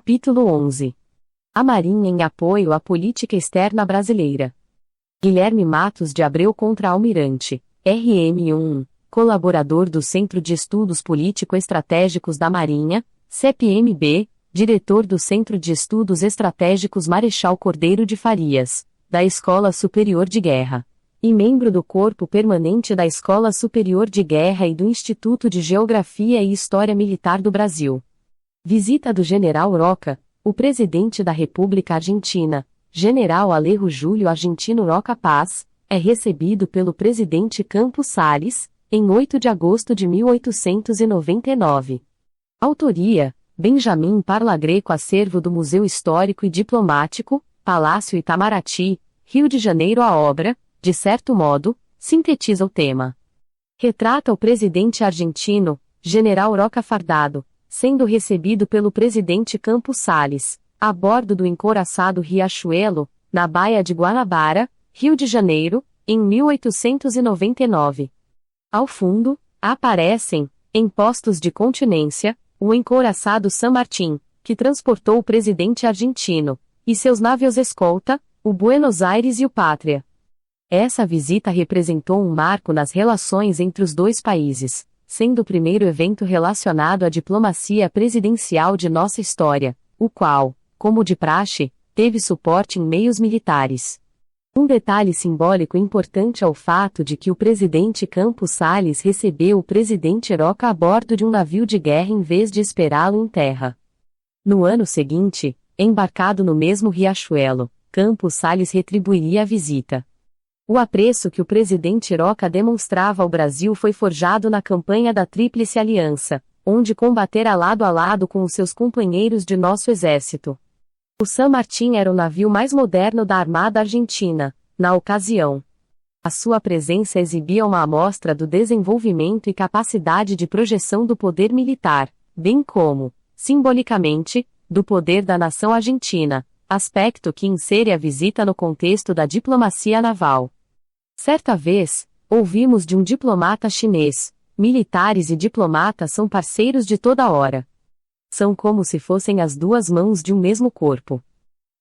Capítulo 11. A Marinha em apoio à política externa brasileira. Guilherme Matos de Abreu contra-almirante, RM1, colaborador do Centro de Estudos Político-Estratégicos da Marinha, CEPMB, diretor do Centro de Estudos Estratégicos Marechal Cordeiro de Farias, da Escola Superior de Guerra, e membro do Corpo Permanente da Escola Superior de Guerra e do Instituto de Geografia e História Militar do Brasil. Visita do General Roca, o presidente da República Argentina, General Alejo Júlio Argentino Roca Paz, é recebido pelo presidente Campos Salles, em 8 de agosto de 1899. Autoria: Benjamin Parla Greco. Acervo do Museu Histórico e Diplomático, Palácio Itamaraty, Rio de Janeiro. A obra, de certo modo, sintetiza o tema. Retrata o presidente argentino, General Roca fardado, sendo recebido pelo presidente Campos Salles, a bordo do encouraçado Riachuelo, na Baía de Guanabara, Rio de Janeiro, em 1899. Ao fundo, aparecem, em postos de continência, o encouraçado San Martín, que transportou o presidente argentino, e seus navios escolta, o Buenos Aires e o Pátria. Essa visita representou um marco nas relações entre os dois países, sendo o primeiro evento relacionado à diplomacia presidencial de nossa história, o qual, como de praxe, teve suporte em meios militares. Um detalhe simbólico importante é o fato de que o presidente Campos Salles recebeu o presidente Roca a bordo de um navio de guerra em vez de esperá-lo em terra. No ano seguinte, embarcado no mesmo Riachuelo, Campos Salles retribuiria a visita. O apreço que o presidente Roca demonstrava ao Brasil foi forjado na campanha da Tríplice Aliança, onde combatera lado a lado com os seus companheiros de nosso exército. O San Martín era o navio mais moderno da Armada Argentina, na ocasião. A sua presença exibia uma amostra do desenvolvimento e capacidade de projeção do poder militar, bem como, simbolicamente, do poder da nação argentina, aspecto que insere a visita no contexto da diplomacia naval. Certa vez, ouvimos de um diplomata chinês: militares e diplomatas são parceiros de toda hora. São como se fossem as duas mãos de um mesmo corpo.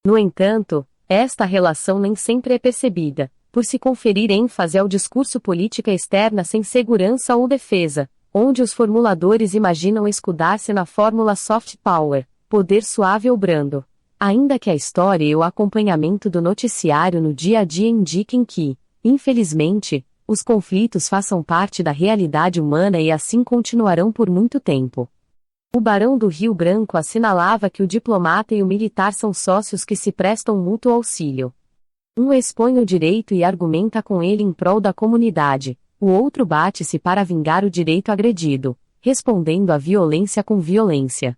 No entanto, esta relação nem sempre é percebida, por se conferir ênfase ao discurso política externa sem segurança ou defesa, onde os formuladores imaginam escudar-se na fórmula soft power, poder suave ou brando. Ainda que a história e o acompanhamento do noticiário no dia a dia indiquem que, infelizmente, os conflitos façam parte da realidade humana e assim continuarão por muito tempo. O Barão do Rio Branco assinalava que o diplomata e o militar são sócios que se prestam mútuo auxílio. Um expõe o direito e argumenta com ele em prol da comunidade, o outro bate-se para vingar o direito agredido, respondendo à violência com violência.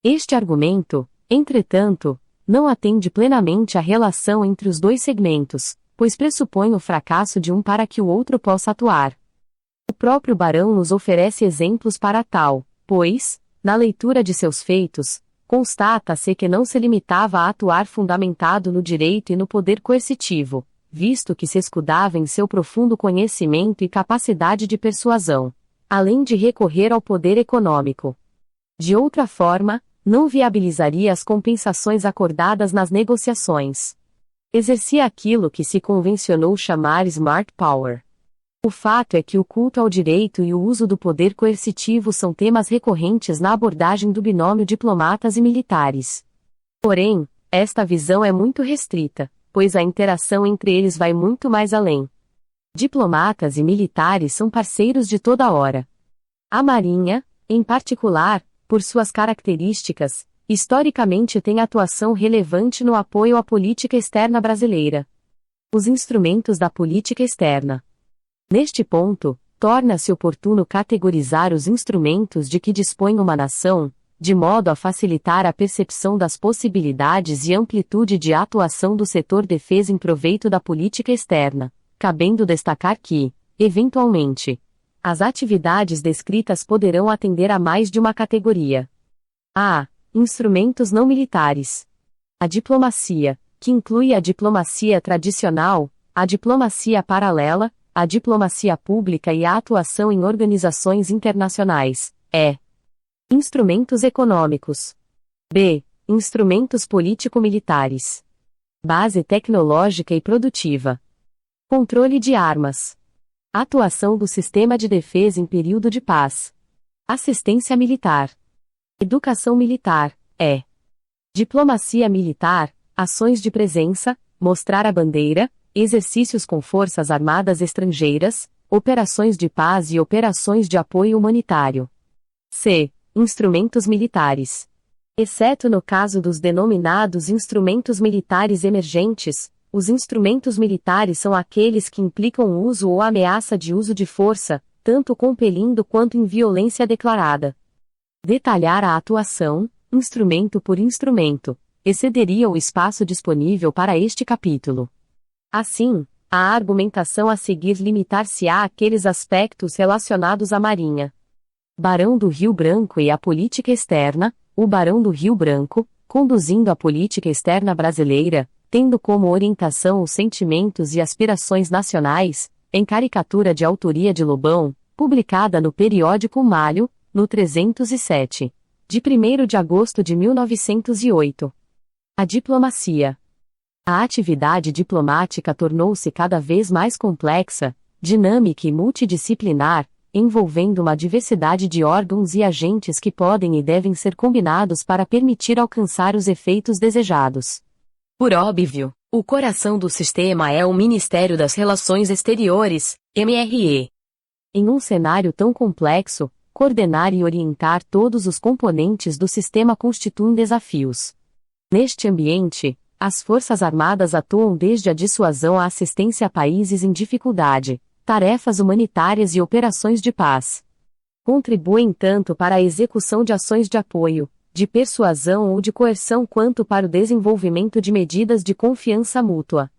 Este argumento, entretanto, não atende plenamente à relação entre os dois segmentos, pois pressupõe o fracasso de um para que o outro possa atuar. O próprio Barão nos oferece exemplos para tal, pois, na leitura de seus feitos, constata-se que não se limitava a atuar fundamentado no direito e no poder coercitivo, visto que se escudava em seu profundo conhecimento e capacidade de persuasão, além de recorrer ao poder econômico. De outra forma, não viabilizaria as compensações acordadas nas negociações. Exercia aquilo que se convencionou chamar smart power. O fato é que o culto ao direito e o uso do poder coercitivo são temas recorrentes na abordagem do binômio diplomatas e militares. Porém, esta visão é muito restrita, pois a interação entre eles vai muito mais além. Diplomatas e militares são parceiros de toda hora. A Marinha, em particular, por suas características, historicamente tem atuação relevante no apoio à política externa brasileira. Os instrumentos da política externa. Neste ponto, torna-se oportuno categorizar os instrumentos de que dispõe uma nação, de modo a facilitar a percepção das possibilidades e amplitude de atuação do setor defesa em proveito da política externa, cabendo destacar que, eventualmente, as atividades descritas poderão atender a mais de uma categoria. A. Instrumentos não militares. A diplomacia, que inclui a diplomacia tradicional, a diplomacia paralela, a diplomacia pública e a atuação em organizações internacionais, é. Instrumentos econômicos. B. Instrumentos político-militares. Base tecnológica e produtiva. Controle de armas. Atuação do sistema de defesa em período de paz. Assistência militar. Educação militar, Diplomacia militar, ações de presença, mostrar a bandeira, exercícios com forças armadas estrangeiras, operações de paz e operações de apoio humanitário. C. Instrumentos militares. Exceto no caso dos denominados instrumentos militares emergentes, os instrumentos militares são aqueles que implicam o uso ou ameaça de uso de força, tanto compelindo quanto em violência declarada. Detalhar a atuação, instrumento por instrumento, excederia o espaço disponível para este capítulo. Assim, a argumentação a seguir limitar-se-á àqueles aspectos relacionados à Marinha. Barão do Rio Branco e a política externa, o Barão do Rio Branco, conduzindo a política externa brasileira, tendo como orientação os sentimentos e aspirações nacionais, em caricatura de autoria de Lobão, publicada no periódico Malho, no 307. De 1º de agosto de 1908. A diplomacia. A atividade diplomática tornou-se cada vez mais complexa, dinâmica e multidisciplinar, envolvendo uma diversidade de órgãos e agentes que podem e devem ser combinados para permitir alcançar os efeitos desejados. Por óbvio, o coração do sistema é o Ministério das Relações Exteriores, MRE. Em um cenário tão complexo, coordenar e orientar todos os componentes do sistema constituem desafios. Neste ambiente, as Forças Armadas atuam desde a dissuasão à assistência a países em dificuldade, tarefas humanitárias e operações de paz. Contribuem tanto para a execução de ações de apoio, de persuasão ou de coerção quanto para o desenvolvimento de medidas de confiança mútua.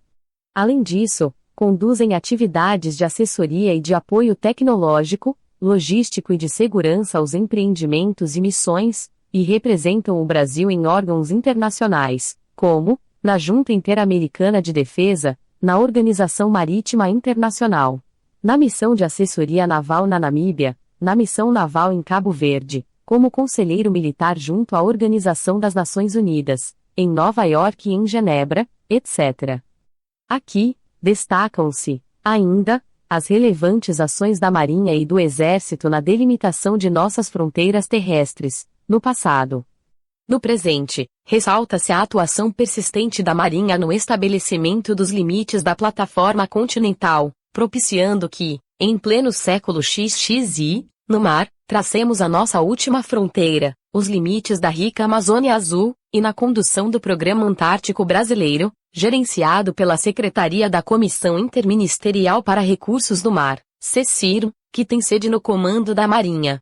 Além disso, conduzem atividades de assessoria e de apoio tecnológico, logístico e de segurança aos empreendimentos e missões, e representam o Brasil em órgãos internacionais, como, na Junta Interamericana de Defesa, na Organização Marítima Internacional, na Missão de Assessoria Naval na Namíbia, na Missão Naval em Cabo Verde, como conselheiro militar junto à Organização das Nações Unidas, em Nova York e em Genebra, etc. Aqui, destacam-se, ainda, as relevantes ações da Marinha e do Exército na delimitação de nossas fronteiras terrestres, no passado. No presente, ressalta-se a atuação persistente da Marinha no estabelecimento dos limites da plataforma continental, propiciando que, em pleno século XXI, no mar, tracemos a nossa última fronteira, os limites da rica Amazônia Azul, e na condução do Programa Antártico Brasileiro, gerenciado pela Secretaria da Comissão Interministerial para Recursos do Mar, CECIR, que tem sede no comando da Marinha.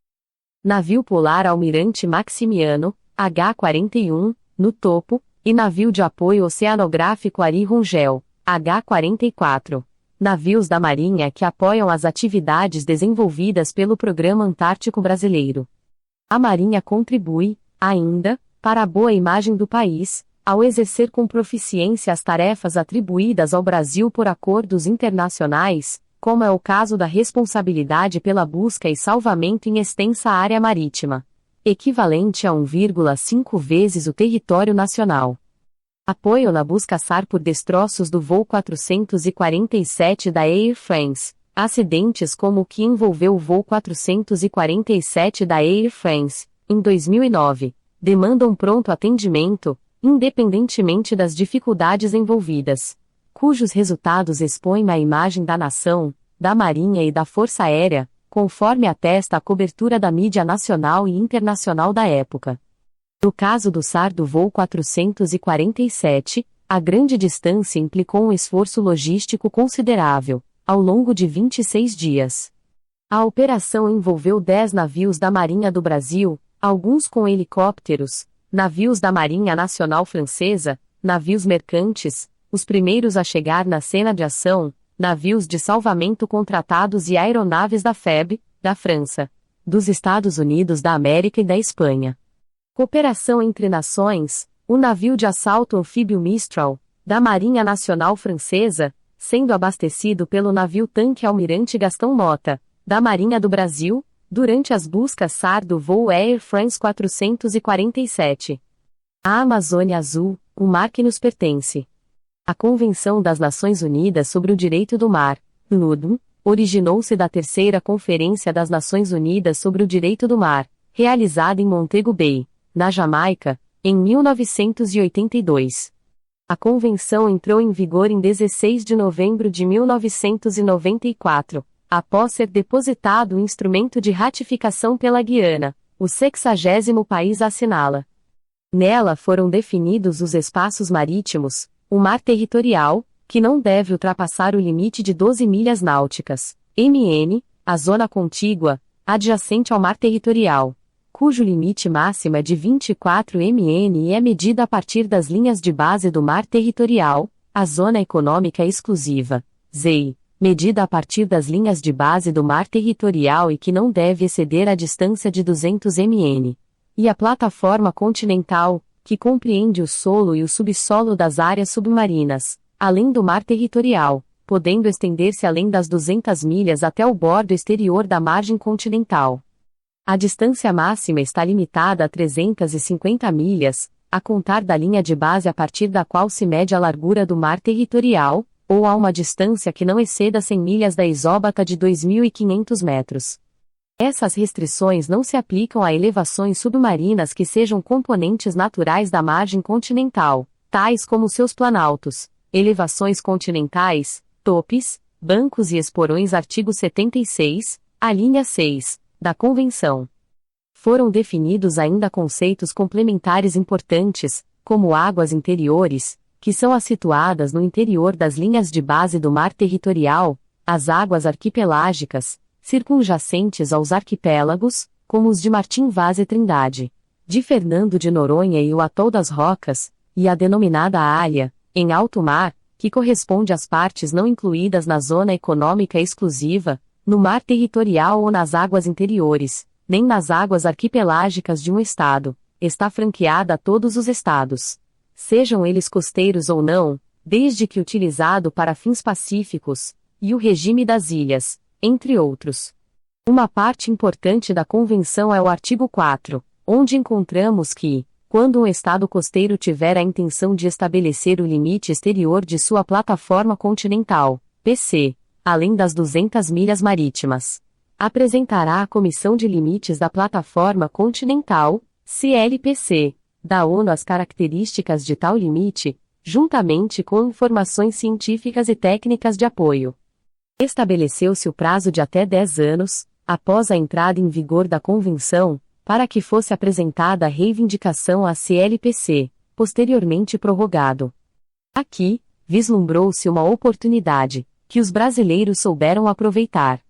Navio Polar Almirante Maximiano, H-41, no topo, e navio de apoio oceanográfico Ari Rungel, H-44. Navios da Marinha que apoiam as atividades desenvolvidas pelo Programa Antártico Brasileiro. A Marinha contribui, ainda, para a boa imagem do país, ao exercer com proficiência as tarefas atribuídas ao Brasil por acordos internacionais, como é o caso da responsabilidade pela busca e salvamento em extensa área marítima, equivalente a 1,5 vezes o território nacional. Apoio na busca SAR por destroços do voo 447 da Air France, acidentes como o que envolveu o voo 447 da Air France, em 2009, demandam pronto atendimento, independentemente das dificuldades envolvidas, cujos resultados expõem a imagem da nação, da Marinha e da Força Aérea, conforme atesta a cobertura da mídia nacional e internacional da época. No caso do SAR do voo 447, a grande distância implicou um esforço logístico considerável, ao longo de 26 dias. A operação envolveu 10 navios da Marinha do Brasil, alguns com helicópteros, navios da Marinha Nacional Francesa, navios mercantes, os primeiros a chegar na cena de ação, navios de salvamento contratados e aeronaves da FEB, da França, dos Estados Unidos da América e da Espanha. Cooperação entre nações, o navio de assalto anfíbio Mistral, da Marinha Nacional Francesa, sendo abastecido pelo navio-tanque Almirante Gastão Mota, da Marinha do Brasil, durante as buscas SAR do voo Air France 447. A Amazônia Azul, o mar que nos pertence. A Convenção das Nações Unidas sobre o Direito do Mar, (NUDM), originou-se da Terceira Conferência das Nações Unidas sobre o Direito do Mar, realizada em Montego Bay, na Jamaica, em 1982. A convenção entrou em vigor em 16 de novembro de 1994, após ser depositado o instrumento de ratificação pela Guiana, o 60º país a assiná-la. Nela foram definidos os espaços marítimos, o mar territorial, que não deve ultrapassar o limite de 12 milhas náuticas, (mn), a zona contígua, adjacente ao mar territorial, cujo limite máximo é de 24 mn e é medida a partir das linhas de base do mar territorial, a zona econômica exclusiva, (ZEI), medida a partir das linhas de base do mar territorial e que não deve exceder a distância de 200 mn. E a plataforma continental, que compreende o solo e o subsolo das áreas submarinas, além do mar territorial, podendo estender-se além das 200 milhas até o bordo exterior da margem continental. A distância máxima está limitada a 350 milhas, a contar da linha de base a partir da qual se mede a largura do mar territorial, ou a uma distância que não exceda 100 milhas da isóbata de 2.500 metros. Essas restrições não se aplicam a elevações submarinas que sejam componentes naturais da margem continental, tais como seus planaltos, elevações continentais, topes, bancos e esporões. Artigo 76, a linha 6, da Convenção. Foram definidos ainda conceitos complementares importantes, como águas interiores, que são as situadas no interior das linhas de base do mar territorial, as águas arquipelágicas, circunjacentes aos arquipélagos, como os de Martim Vaz e Trindade, de Fernando de Noronha e o Atol das Rocas, e a denominada área, em alto mar, que corresponde às partes não incluídas na zona econômica exclusiva, no mar territorial ou nas águas interiores, nem nas águas arquipelágicas de um estado, está franqueada a todos os estados, sejam eles costeiros ou não, desde que utilizado para fins pacíficos, e o regime das ilhas, entre outros. Uma parte importante da Convenção é o artigo 4, onde encontramos que, quando um estado costeiro tiver a intenção de estabelecer o limite exterior de sua plataforma continental, PC, além das 200 milhas marítimas, apresentará à Comissão de Limites da Plataforma Continental, CLPC, da ONU as características de tal limite, juntamente com informações científicas e técnicas de apoio. Estabeleceu-se o prazo de até 10 anos, após a entrada em vigor da Convenção, para que fosse apresentada a reivindicação à CLPC, posteriormente prorrogado. Aqui, vislumbrou-se uma oportunidade, que os brasileiros souberam aproveitar.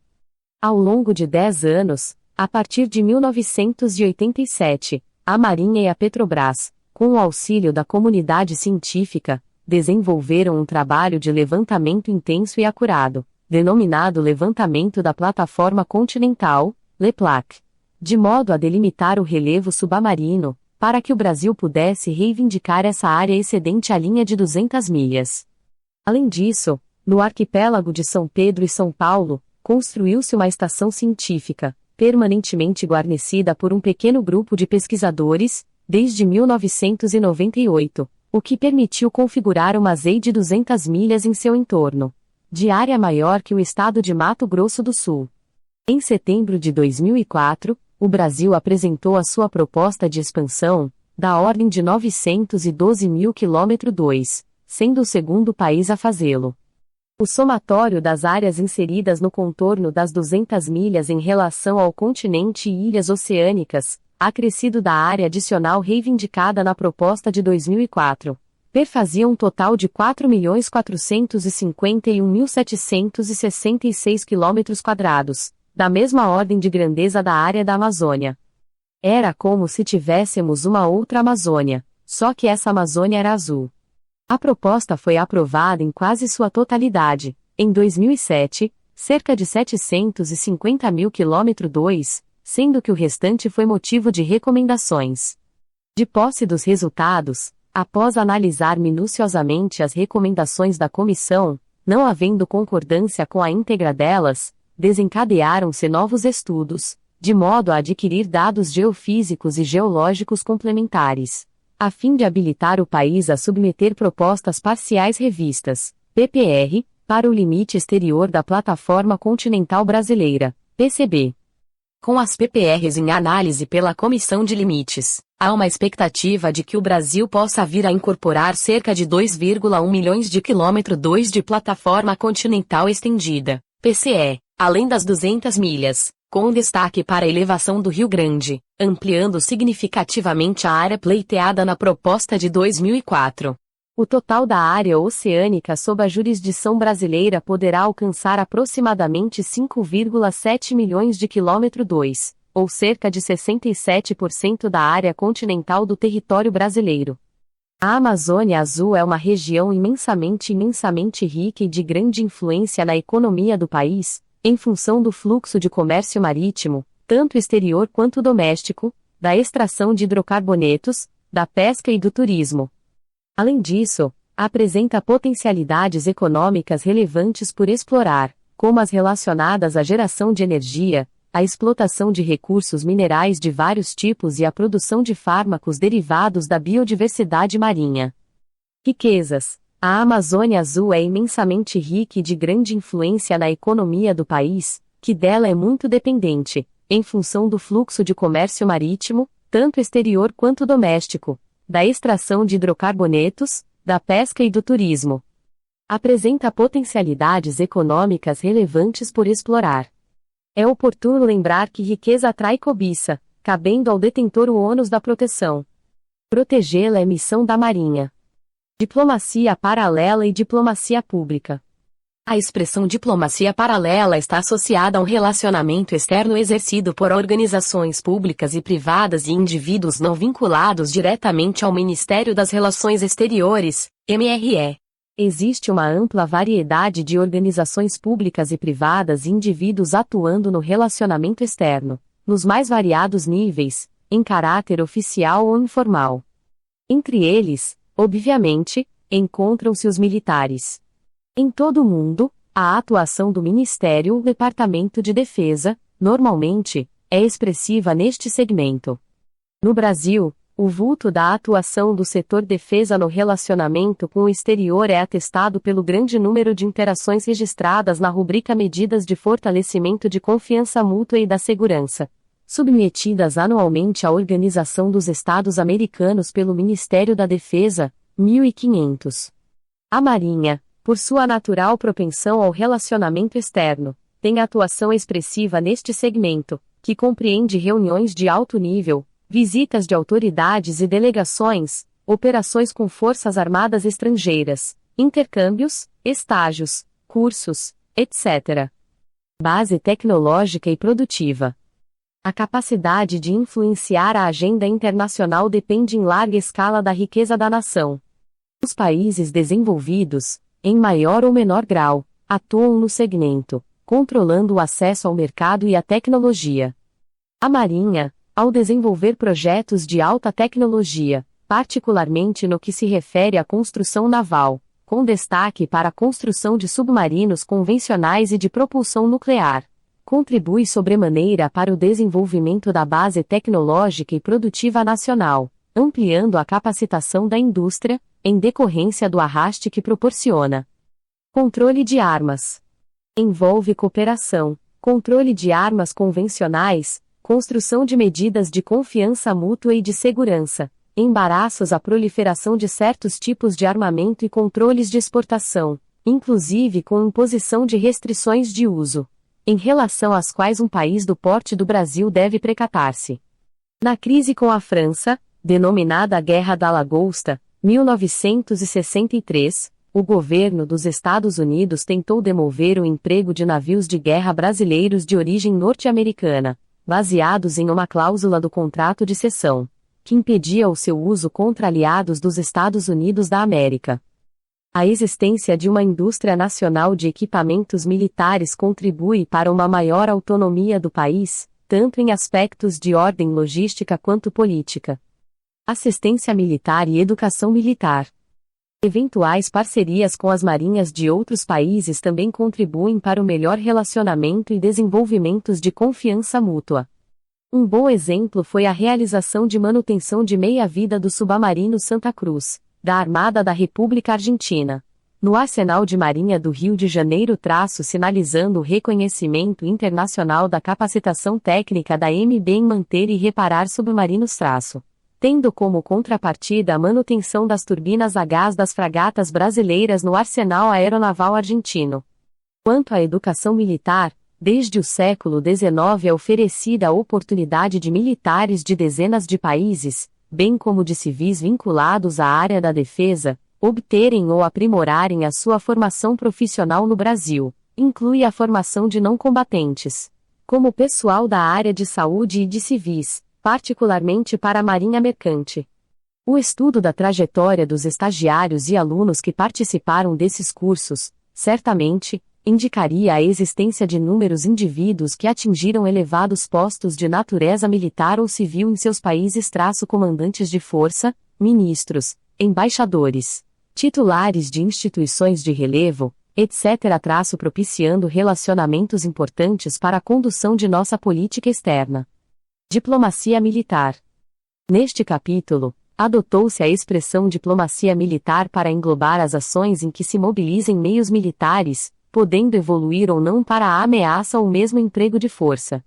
Ao longo de 10 anos, a partir de 1987, a Marinha e a Petrobras, com o auxílio da comunidade científica, desenvolveram um trabalho de levantamento intenso e acurado, denominado Levantamento da Plataforma Continental, LEPLAC, de modo a delimitar o relevo subamarino, para que o Brasil pudesse reivindicar essa área excedente à linha de 200 milhas. Além disso, no arquipélago de São Pedro e São Paulo, construiu-se uma estação científica, permanentemente guarnecida por um pequeno grupo de pesquisadores, desde 1998, o que permitiu configurar uma ZEI de 200 milhas em seu entorno, de área maior que o estado de Mato Grosso do Sul. Em setembro de 2004, o Brasil apresentou a sua proposta de expansão, da ordem de 912 mil km², sendo o segundo país a fazê-lo. O somatório das áreas inseridas no contorno das 200 milhas em relação ao continente e ilhas oceânicas, acrescido da área adicional reivindicada na proposta de 2004, perfazia um total de 4.451.766 km², da mesma ordem de grandeza da área da Amazônia. Era como se tivéssemos uma outra Amazônia, só que essa Amazônia era azul. A proposta foi aprovada em quase sua totalidade, em 2007, cerca de 750 mil km², sendo que o restante foi motivo de recomendações. De posse dos resultados, após analisar minuciosamente as recomendações da comissão, não havendo concordância com a íntegra delas, desencadearam-se novos estudos, de modo a adquirir dados geofísicos e geológicos complementares. a fim de habilitar o país a submeter propostas parciais revistas, PPR, para o limite exterior da Plataforma Continental Brasileira, PCB. Com as PPRs em análise pela Comissão de Limites, há uma expectativa de que o Brasil possa vir a incorporar cerca de 2,1 milhões de quilômetro 2 de plataforma continental estendida, PCE, além das 200 milhas, com destaque para a elevação do Rio Grande, ampliando significativamente a área pleiteada na proposta de 2004. O total da área oceânica sob a jurisdição brasileira poderá alcançar aproximadamente 5,7 milhões de quilômetro 2, ou cerca de 67% da área continental do território brasileiro. A Amazônia Azul é uma região imensamente rica e de grande influência na economia do país, em função do fluxo de comércio marítimo, tanto exterior quanto doméstico, da extração de hidrocarbonetos, da pesca e do turismo. Além disso, apresenta potencialidades econômicas relevantes por explorar, como as relacionadas à geração de energia, a explotação de recursos minerais de vários tipos e a produção de fármacos derivados da biodiversidade marinha. Riquezas. A Amazônia Azul é imensamente rica e de grande influência na economia do país, que dela é muito dependente, em função do fluxo de comércio marítimo, tanto exterior quanto doméstico, da extração de hidrocarbonetos, da pesca e do turismo. Apresenta potencialidades econômicas relevantes por explorar. É oportuno lembrar que riqueza atrai cobiça, cabendo ao detentor o ônus da proteção. Protegê-la é missão da Marinha. Diplomacia paralela e diplomacia pública. A expressão diplomacia paralela está associada a um relacionamento externo exercido por organizações públicas e privadas e indivíduos não vinculados diretamente ao Ministério das Relações Exteriores, MRE. Existe uma ampla variedade de organizações públicas e privadas e indivíduos atuando no relacionamento externo, nos mais variados níveis, em caráter oficial ou informal. Entre eles, obviamente, encontram-se os militares. Em todo o mundo, a atuação do Ministério ou Departamento de Defesa, normalmente, é expressiva neste segmento. No Brasil, o vulto da atuação do setor defesa no relacionamento com o exterior é atestado pelo grande número de interações registradas na rubrica Medidas de Fortalecimento de Confiança Mútua e da Segurança, submetidas anualmente à Organização dos Estados Americanos pelo Ministério da Defesa, 1500. A Marinha, por sua natural propensão ao relacionamento externo, tem atuação expressiva neste segmento, que compreende reuniões de alto nível, visitas de autoridades e delegações, operações com forças armadas estrangeiras, intercâmbios, estágios, cursos, etc. Base tecnológica e produtiva. A capacidade de influenciar a agenda internacional depende em larga escala da riqueza da nação. Os países desenvolvidos, em maior ou menor grau, atuam no segmento, controlando o acesso ao mercado e à tecnologia. A Marinha, ao desenvolver projetos de alta tecnologia, particularmente no que se refere à construção naval, com destaque para a construção de submarinos convencionais e de propulsão nuclear, contribui sobremaneira para o desenvolvimento da base tecnológica e produtiva nacional, ampliando a capacitação da indústria, em decorrência do arraste que proporciona. Controle de armas. Envolve cooperação, controle de armas convencionais, construção de medidas de confiança mútua e de segurança, embaraços à proliferação de certos tipos de armamento e controles de exportação, inclusive com imposição de restrições de uso, em relação às quais um país do porte do Brasil deve precatar-se. Na crise com a França, denominada Guerra da Lagosta, 1963, o governo dos Estados Unidos tentou demover o emprego de navios de guerra brasileiros de origem norte-americana, baseados em uma cláusula do contrato de cessão, que impedia o seu uso contra aliados dos Estados Unidos da América. A existência de uma indústria nacional de equipamentos militares contribui para uma maior autonomia do país, tanto em aspectos de ordem logística quanto política. Assistência militar e educação militar. Eventuais parcerias com as marinhas de outros países também contribuem para o melhor relacionamento e desenvolvimentos de confiança mútua. Um bom exemplo foi a realização de manutenção de meia-vida do submarino Santa Cruz, da Armada da República Argentina, no Arsenal de Marinha do Rio de Janeiro, sinalizando o reconhecimento internacional da capacitação técnica da MB em manter e reparar submarinos, tendo como contrapartida a manutenção das turbinas a gás das fragatas brasileiras no Arsenal Aeronaval Argentino. Quanto à educação militar, desde o século XIX é oferecida a oportunidade de militares de dezenas de países, bem como de civis vinculados à área da defesa, obterem ou aprimorarem a sua formação profissional no Brasil. Inclui a formação de não combatentes, como pessoal da área de saúde e de civis, particularmente para a Marinha Mercante. O estudo da trajetória dos estagiários e alunos que participaram desses cursos, certamente, indicaria a existência de inúmeros indivíduos que atingiram elevados postos de natureza militar ou civil em seus países, comandantes de força, ministros, embaixadores, titulares de instituições de relevo, etc., propiciando relacionamentos importantes para a condução de nossa política externa. Diplomacia militar. Neste capítulo, adotou-se a expressão diplomacia militar para englobar as ações em que se mobilizem meios militares, podendo evoluir ou não para a ameaça ou mesmo emprego de força.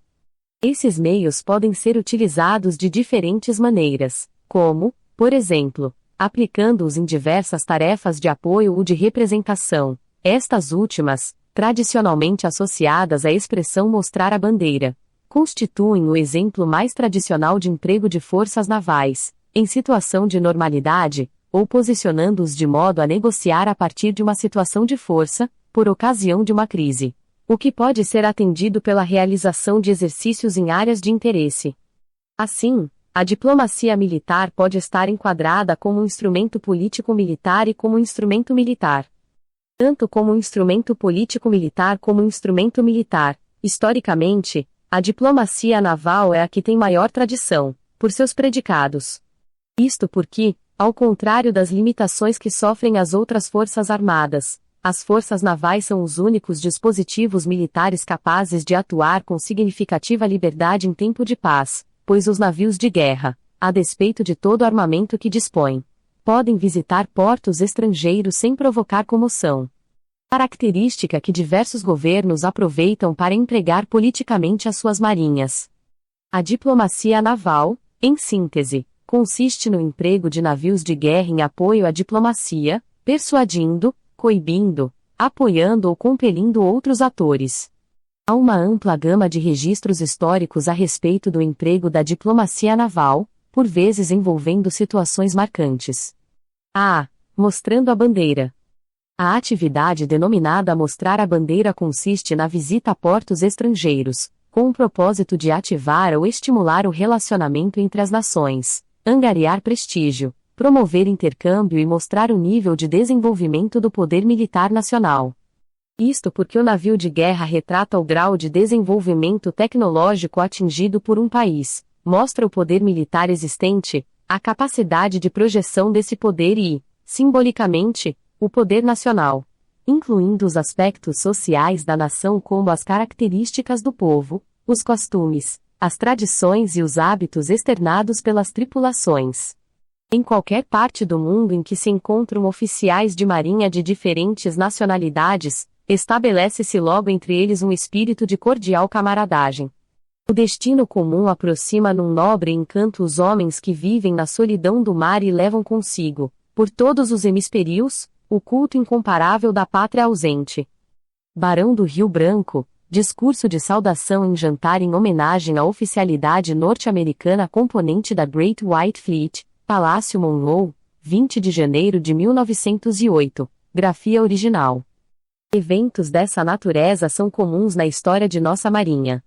Esses meios podem ser utilizados de diferentes maneiras, como, por exemplo, aplicando-os em diversas tarefas de apoio ou de representação, estas últimas, tradicionalmente associadas à expressão mostrar a bandeira, constituem o exemplo mais tradicional de emprego de forças navais, em situação de normalidade, ou posicionando-os de modo a negociar a partir de uma situação de força, por ocasião de uma crise, o que pode ser atendido pela realização de exercícios em áreas de interesse. Assim, a diplomacia militar pode estar enquadrada como um instrumento político-militar e como um instrumento militar. Tanto como um instrumento político-militar como um instrumento militar, historicamente, a diplomacia naval é a que tem maior tradição, por seus predicados. Isto porque, ao contrário das limitações que sofrem as outras forças armadas, as forças navais são os únicos dispositivos militares capazes de atuar com significativa liberdade em tempo de paz, pois os navios de guerra, a despeito de todo o armamento que dispõem, podem visitar portos estrangeiros sem provocar comoção. Característica que diversos governos aproveitam para empregar politicamente as suas marinhas. A diplomacia naval, em síntese, consiste no emprego de navios de guerra em apoio à diplomacia, persuadindo, coibindo, apoiando ou compelindo outros atores. Há uma ampla gama de registros históricos a respeito do emprego da diplomacia naval, por vezes envolvendo situações marcantes. A. Mostrando a bandeira. A atividade denominada mostrar a bandeira consiste na visita a portos estrangeiros, com o propósito de ativar ou estimular o relacionamento entre as nações, angariar prestígio, promover intercâmbio e mostrar o nível de desenvolvimento do poder militar nacional. Isto porque o navio de guerra retrata o grau de desenvolvimento tecnológico atingido por um país, mostra o poder militar existente, a capacidade de projeção desse poder e, simbolicamente, o poder nacional, incluindo os aspectos sociais da nação como as características do povo, os costumes, as tradições e os hábitos externados pelas tripulações. Em qualquer parte do mundo em que se encontram oficiais de marinha de diferentes nacionalidades, estabelece-se logo entre eles um espírito de cordial camaradagem. O destino comum aproxima num nobre encanto os homens que vivem na solidão do mar e levam consigo, por todos os hemisférios, o culto incomparável da pátria ausente. Barão do Rio Branco, discurso de saudação em jantar em homenagem à oficialidade norte-americana componente da Great White Fleet, Palácio Monroe, 20 de janeiro de 1908, grafia original. Eventos dessa natureza são comuns na história de nossa Marinha.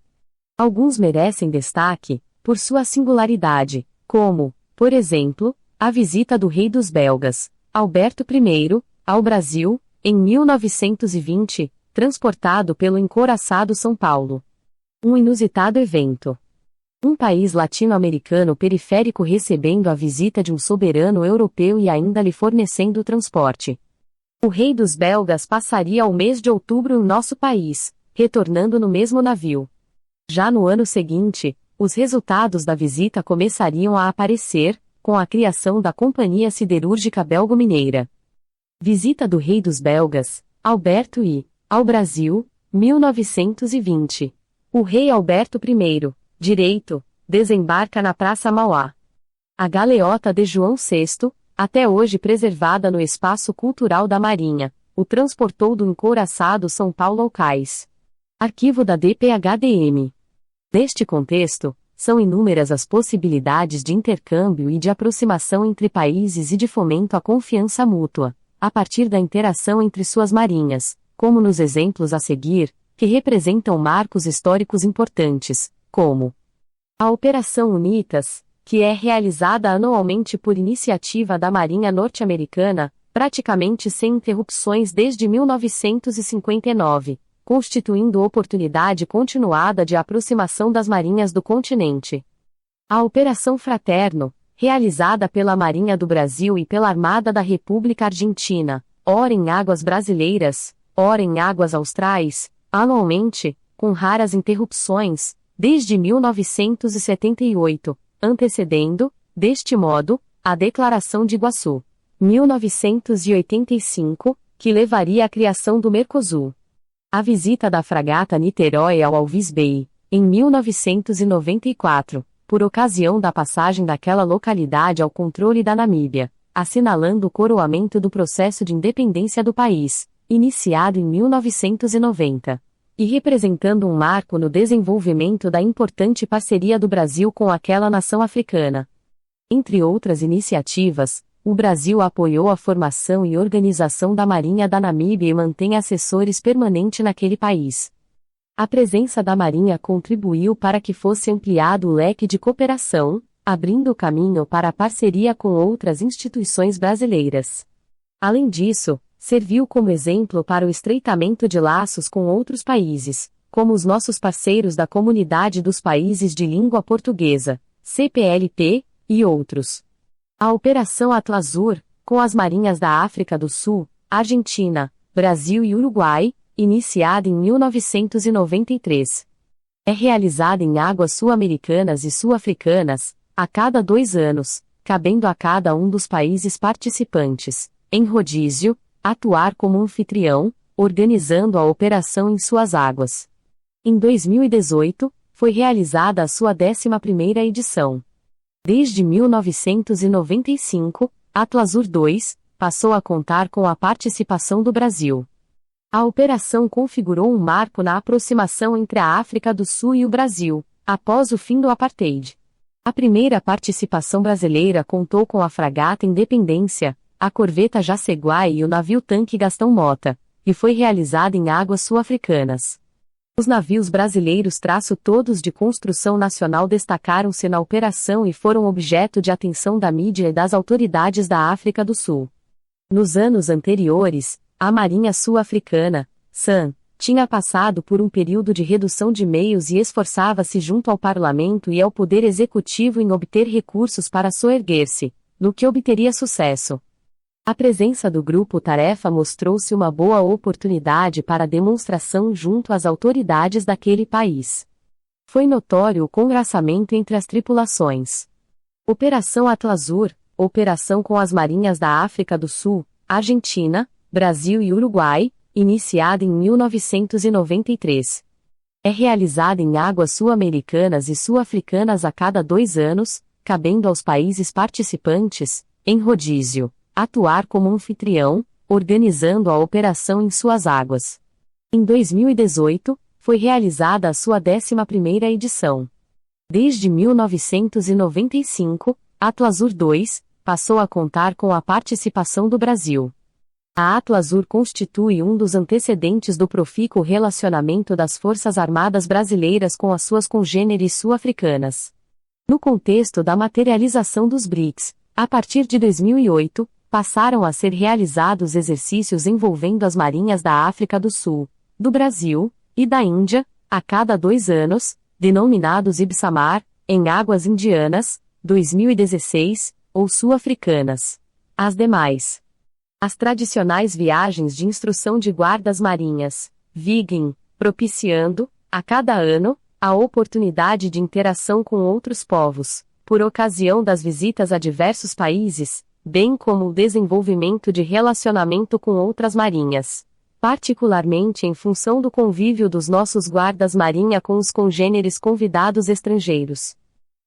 Alguns merecem destaque, por sua singularidade, como, por exemplo, a visita do rei dos belgas, Alberto I, ao Brasil, em 1920, transportado pelo encouraçado São Paulo. Um inusitado evento. Um país latino-americano periférico recebendo a visita de um soberano europeu e ainda lhe fornecendo transporte. O rei dos belgas passaria o mês de outubro em nosso país, retornando no mesmo navio. Já no ano seguinte, os resultados da visita começariam a aparecer, com a criação da Companhia Siderúrgica Belgo-Mineira. Visita do Rei dos Belgas, Alberto I, ao Brasil, 1920. O rei Alberto I, direito, desembarca na Praça Mauá. A galeota de João VI, até hoje preservada no Espaço Cultural da Marinha, o transportou do encouraçado São Paulo ao cais. Arquivo da DPHDM. Neste contexto, são inúmeras as possibilidades de intercâmbio e de aproximação entre países e de fomento à confiança mútua, a partir da interação entre suas marinhas, como nos exemplos a seguir, que representam marcos históricos importantes, como a Operação UNITAS, que é realizada anualmente por iniciativa da Marinha Norte-Americana, praticamente sem interrupções desde 1959, constituindo oportunidade continuada de aproximação das marinhas do continente. A Operação Fraterno, realizada pela Marinha do Brasil e pela Armada da República Argentina, ora em águas brasileiras, ora em águas austrais, anualmente, com raras interrupções, desde 1978, antecedendo, deste modo, a Declaração de Iguaçu, 1985, que levaria à criação do Mercosul. A visita da fragata Niterói ao Alvis Bay, em 1994, por ocasião da passagem daquela localidade ao controle da Namíbia, assinalando o coroamento do processo de independência do país, iniciado em 1990, e representando um marco no desenvolvimento da importante parceria do Brasil com aquela nação africana. Entre outras iniciativas, o Brasil apoiou a formação e organização da Marinha da Namíbia e mantém assessores permanentes naquele país. A presença da Marinha contribuiu para que fosse ampliado o leque de cooperação, abrindo o caminho para a parceria com outras instituições brasileiras. Além disso, serviu como exemplo para o estreitamento de laços com outros países, como os nossos parceiros da Comunidade dos Países de Língua Portuguesa, CPLP, e outros. A Operação Atlasur, com as marinhas da África do Sul, Argentina, Brasil e Uruguai, iniciada em 1993. É realizada em águas sul-americanas e sul-africanas, a cada 2 anos, cabendo a cada um dos países participantes, em rodízio, atuar como anfitrião, organizando a operação em suas águas. Em 2018, foi realizada a sua 11ª edição. Desde 1995, Atlasur II passou a contar com a participação do Brasil. A operação configurou um marco na aproximação entre a África do Sul e o Brasil, após o fim do apartheid. A primeira participação brasileira contou com a fragata Independência, a corveta Jaceguai e o navio-tanque Gastão Mota, e foi realizada em águas sul-africanas. Os navios brasileiros todos de construção nacional destacaram-se na operação e foram objeto de atenção da mídia e das autoridades da África do Sul. Nos anos anteriores, a Marinha Sul-Africana, SAN, tinha passado por um período de redução de meios e esforçava-se junto ao Parlamento e ao Poder Executivo em obter recursos para soerguer-se, no que obteria sucesso. A presença do Grupo Tarefa mostrou-se uma boa oportunidade para demonstração junto às autoridades daquele país. Foi notório o congraçamento entre as tripulações. Operação Atlasur, operação com as marinhas da África do Sul, Argentina, Brasil e Uruguai, iniciada em 1993. É realizada em águas sul-americanas e sul-africanas a cada 2 anos, cabendo aos países participantes, em rodízio, atuar como anfitrião, organizando a operação em suas águas. Em 2018, foi realizada a sua 11ª edição. Desde 1995, Atlasur II passou a contar com a participação do Brasil. A Atlasur constitui um dos antecedentes do profícuo relacionamento das Forças Armadas Brasileiras com as suas congêneres sul-africanas. No contexto da materialização dos BRICS, a partir de 2008, passaram a ser realizados exercícios envolvendo as marinhas da África do Sul, do Brasil e da Índia, a cada 2 anos, denominados IBSAMAR, em águas indianas, 2016, ou sul-africanas. As demais. As tradicionais viagens de instrução de guardas marinhas, VIGIN, propiciando, a cada ano, a oportunidade de interação com outros povos, por ocasião das visitas a diversos países, bem como o desenvolvimento de relacionamento com outras marinhas, particularmente em função do convívio dos nossos guardas-marinha com os congêneres convidados estrangeiros.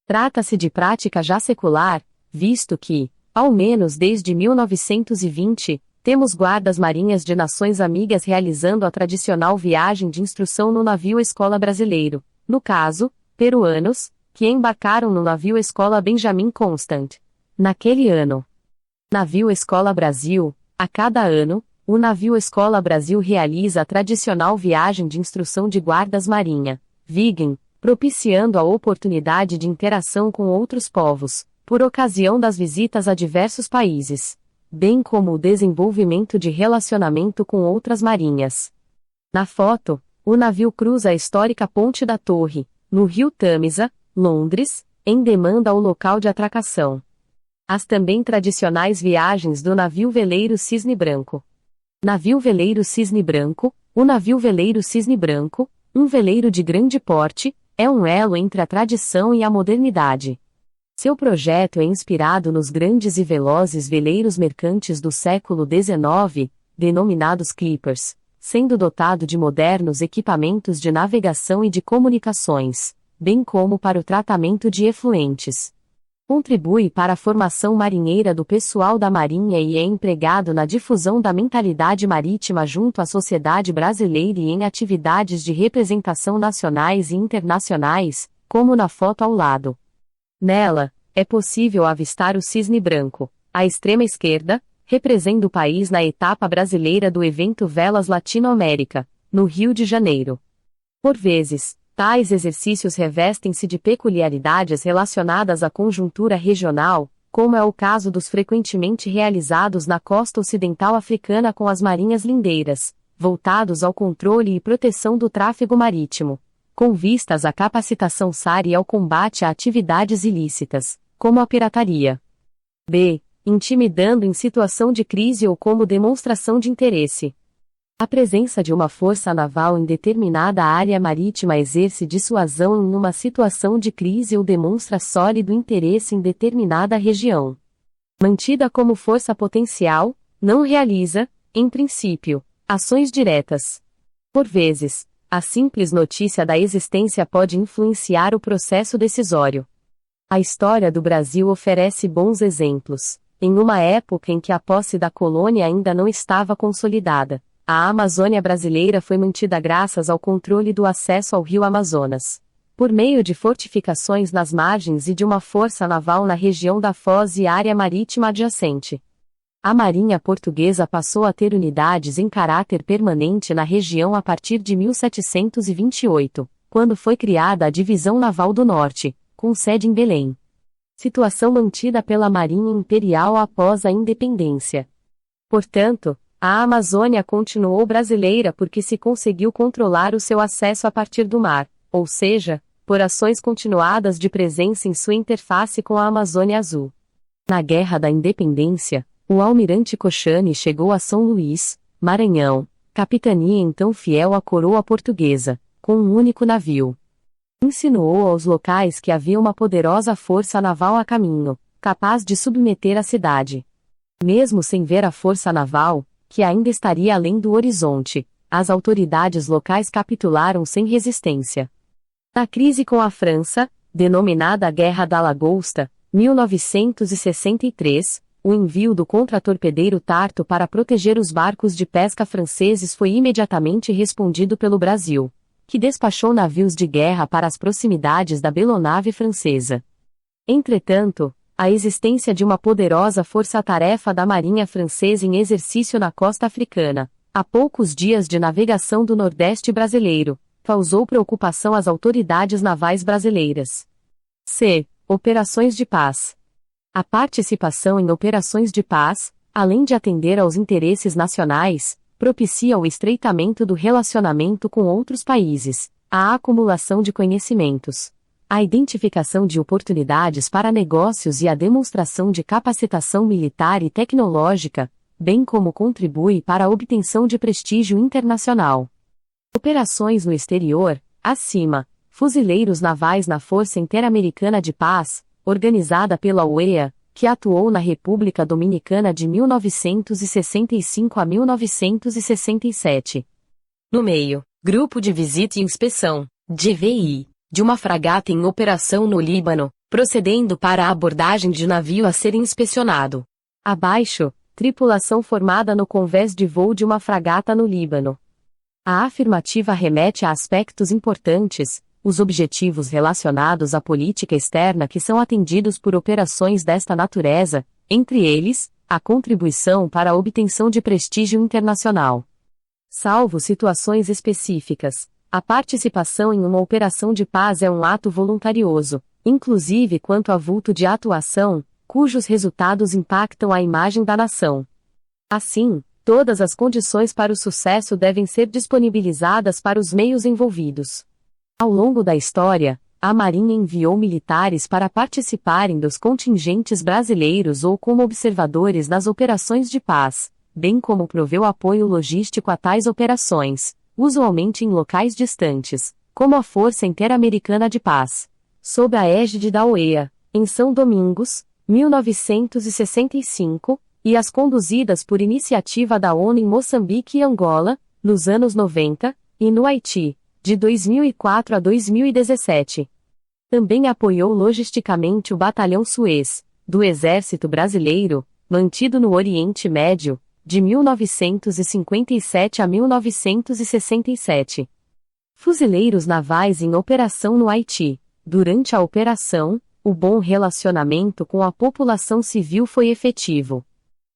Trata-se de prática já secular, visto que, ao menos desde 1920, temos guardas-marinhas de nações amigas realizando a tradicional viagem de instrução no navio Escola Brasileiro, no caso, peruanos, que embarcaram no navio Escola Benjamin Constant. Naquele ano, navio Escola Brasil, a cada ano, o navio Escola Brasil realiza a tradicional viagem de instrução de guardas-marinha, Vigem, propiciando a oportunidade de interação com outros povos, por ocasião das visitas a diversos países, bem como o desenvolvimento de relacionamento com outras marinhas. Na foto, o navio cruza a histórica Ponte da Torre, no rio Tâmisa, Londres, em demanda ao local de atracação. As também tradicionais viagens do navio veleiro Cisne Branco. Navio veleiro Cisne Branco. O navio veleiro Cisne Branco, um veleiro de grande porte, é um elo entre a tradição e a modernidade. Seu projeto é inspirado nos grandes e velozes veleiros mercantes do século XIX, denominados clippers, sendo dotado de modernos equipamentos de navegação e de comunicações, bem como para o tratamento de efluentes. Contribui para a formação marinheira do pessoal da Marinha e é empregado na difusão da mentalidade marítima junto à sociedade brasileira e em atividades de representação nacionais e internacionais, como na foto ao lado. Nela, é possível avistar o Cisne Branco, à extrema esquerda, representa o país na etapa brasileira do evento Velas Latinoamérica, no Rio de Janeiro. Por vezes, tais exercícios revestem-se de peculiaridades relacionadas à conjuntura regional, como é o caso dos frequentemente realizados na costa ocidental africana com as marinhas lindeiras, voltados ao controle e proteção do tráfego marítimo, com vistas à capacitação SAR e ao combate a atividades ilícitas, como a pirataria. B. Intimidando em situação de crise ou como demonstração de interesse. A presença de uma força naval em determinada área marítima exerce dissuasão em uma situação de crise ou demonstra sólido interesse em determinada região. Mantida como força potencial, não realiza, em princípio, ações diretas. Por vezes, a simples notícia da existência pode influenciar o processo decisório. A história do Brasil oferece bons exemplos. Em uma época em que a posse da colônia ainda não estava consolidada, a Amazônia brasileira foi mantida graças ao controle do acesso ao rio Amazonas, por meio de fortificações nas margens e de uma força naval na região da Foz e área marítima adjacente. A Marinha Portuguesa passou a ter unidades em caráter permanente na região a partir de 1728, quando foi criada a Divisão Naval do Norte, com sede em Belém. Situação mantida pela Marinha Imperial após a independência. Portanto, a Amazônia continuou brasileira porque se conseguiu controlar o seu acesso a partir do mar, ou seja, por ações continuadas de presença em sua interface com a Amazônia Azul. Na Guerra da Independência, o almirante Cochane chegou a São Luís, Maranhão, capitania então fiel à coroa portuguesa, com um único navio. Insinuou aos locais que havia uma poderosa força naval a caminho, capaz de submeter a cidade. Mesmo sem ver a força naval, que ainda estaria além do horizonte, as autoridades locais capitularam sem resistência. Na crise com a França, denominada Guerra da Lagosta, 1963, o envio do contratorpedeiro Tarto para proteger os barcos de pesca franceses foi imediatamente respondido pelo Brasil, que despachou navios de guerra para as proximidades da belonave francesa. Entretanto, a existência de uma poderosa força-tarefa da Marinha Francesa em exercício na costa africana, a poucos dias de navegação do Nordeste brasileiro, causou preocupação às autoridades navais brasileiras. C. Operações de paz. A participação em operações de paz, além de atender aos interesses nacionais, propicia o estreitamento do relacionamento com outros países, a acumulação de conhecimentos, a identificação de oportunidades para negócios e a demonstração de capacitação militar e tecnológica, bem como contribui para a obtenção de prestígio internacional. Operações no exterior, acima, Fuzileiros Navais na Força Interamericana de Paz, organizada pela UEA, que atuou na República Dominicana de 1965 a 1967. No meio, Grupo de Visita e Inspeção, GVI, de uma fragata em operação no Líbano, procedendo para a abordagem de navio a ser inspecionado. Abaixo, tripulação formada no convés de voo de uma fragata no Líbano. A afirmativa remete a aspectos importantes, os objetivos relacionados à política externa que são atendidos por operações desta natureza, entre eles, a contribuição para a obtenção de prestígio internacional. Salvo situações específicas, a participação em uma operação de paz é um ato voluntarioso, inclusive quanto a vulto de atuação, cujos resultados impactam a imagem da nação. Assim, todas as condições para o sucesso devem ser disponibilizadas para os meios envolvidos. Ao longo da história, a Marinha enviou militares para participarem dos contingentes brasileiros ou como observadores nas operações de paz, bem como proveu apoio logístico a tais operações, usualmente em locais distantes, como a Força Interamericana de Paz, sob a égide da OEA, em São Domingos, 1965, e as conduzidas por iniciativa da ONU em Moçambique e Angola, nos anos 90, e no Haiti, de 2004 a 2017. Também apoiou logisticamente o Batalhão Suez, do Exército Brasileiro, mantido no Oriente Médio, de 1957 a 1967. Fuzileiros navais em operação no Haiti. Durante a operação, o bom relacionamento com a população civil foi efetivo.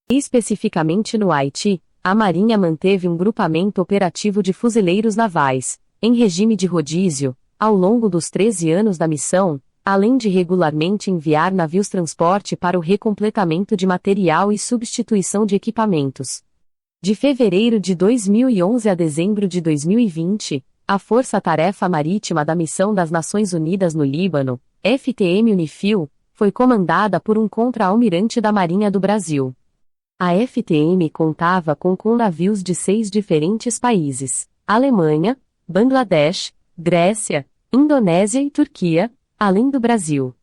Especificamente no Haiti, a Marinha manteve um grupamento operativo de fuzileiros navais, em regime de rodízio, ao longo dos 13 anos da missão, além de regularmente enviar navios transporte para o recompletamento de material e substituição de equipamentos. De fevereiro de 2011 a dezembro de 2020, a Força Tarefa Marítima da Missão das Nações Unidas no Líbano, FTM-UNIFIL, foi comandada por um contra-almirante da Marinha do Brasil. A FTM contava com navios de 6 diferentes países: Alemanha, Bangladesh, Grécia, Indonésia e Turquia, além do Brasil.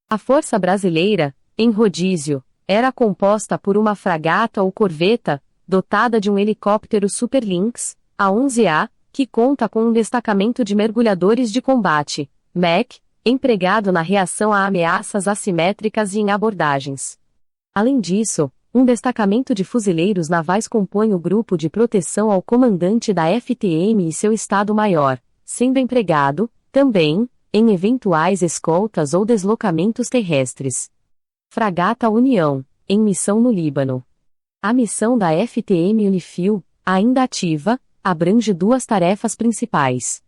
A Força Brasileira, em rodízio, era composta por uma fragata ou corveta, dotada de um helicóptero Super Lynx, A-11A, que conta com um destacamento de mergulhadores de combate, MEC, empregado na reação a ameaças assimétricas e em abordagens. Além disso, um destacamento de fuzileiros navais compõe o grupo de proteção ao comandante da FTM e seu Estado-Maior, sendo empregado, também, em eventuais escoltas ou deslocamentos terrestres. Fragata União, em missão no Líbano. A missão da FTM-UNIFIL, ainda ativa, abrange duas tarefas principais: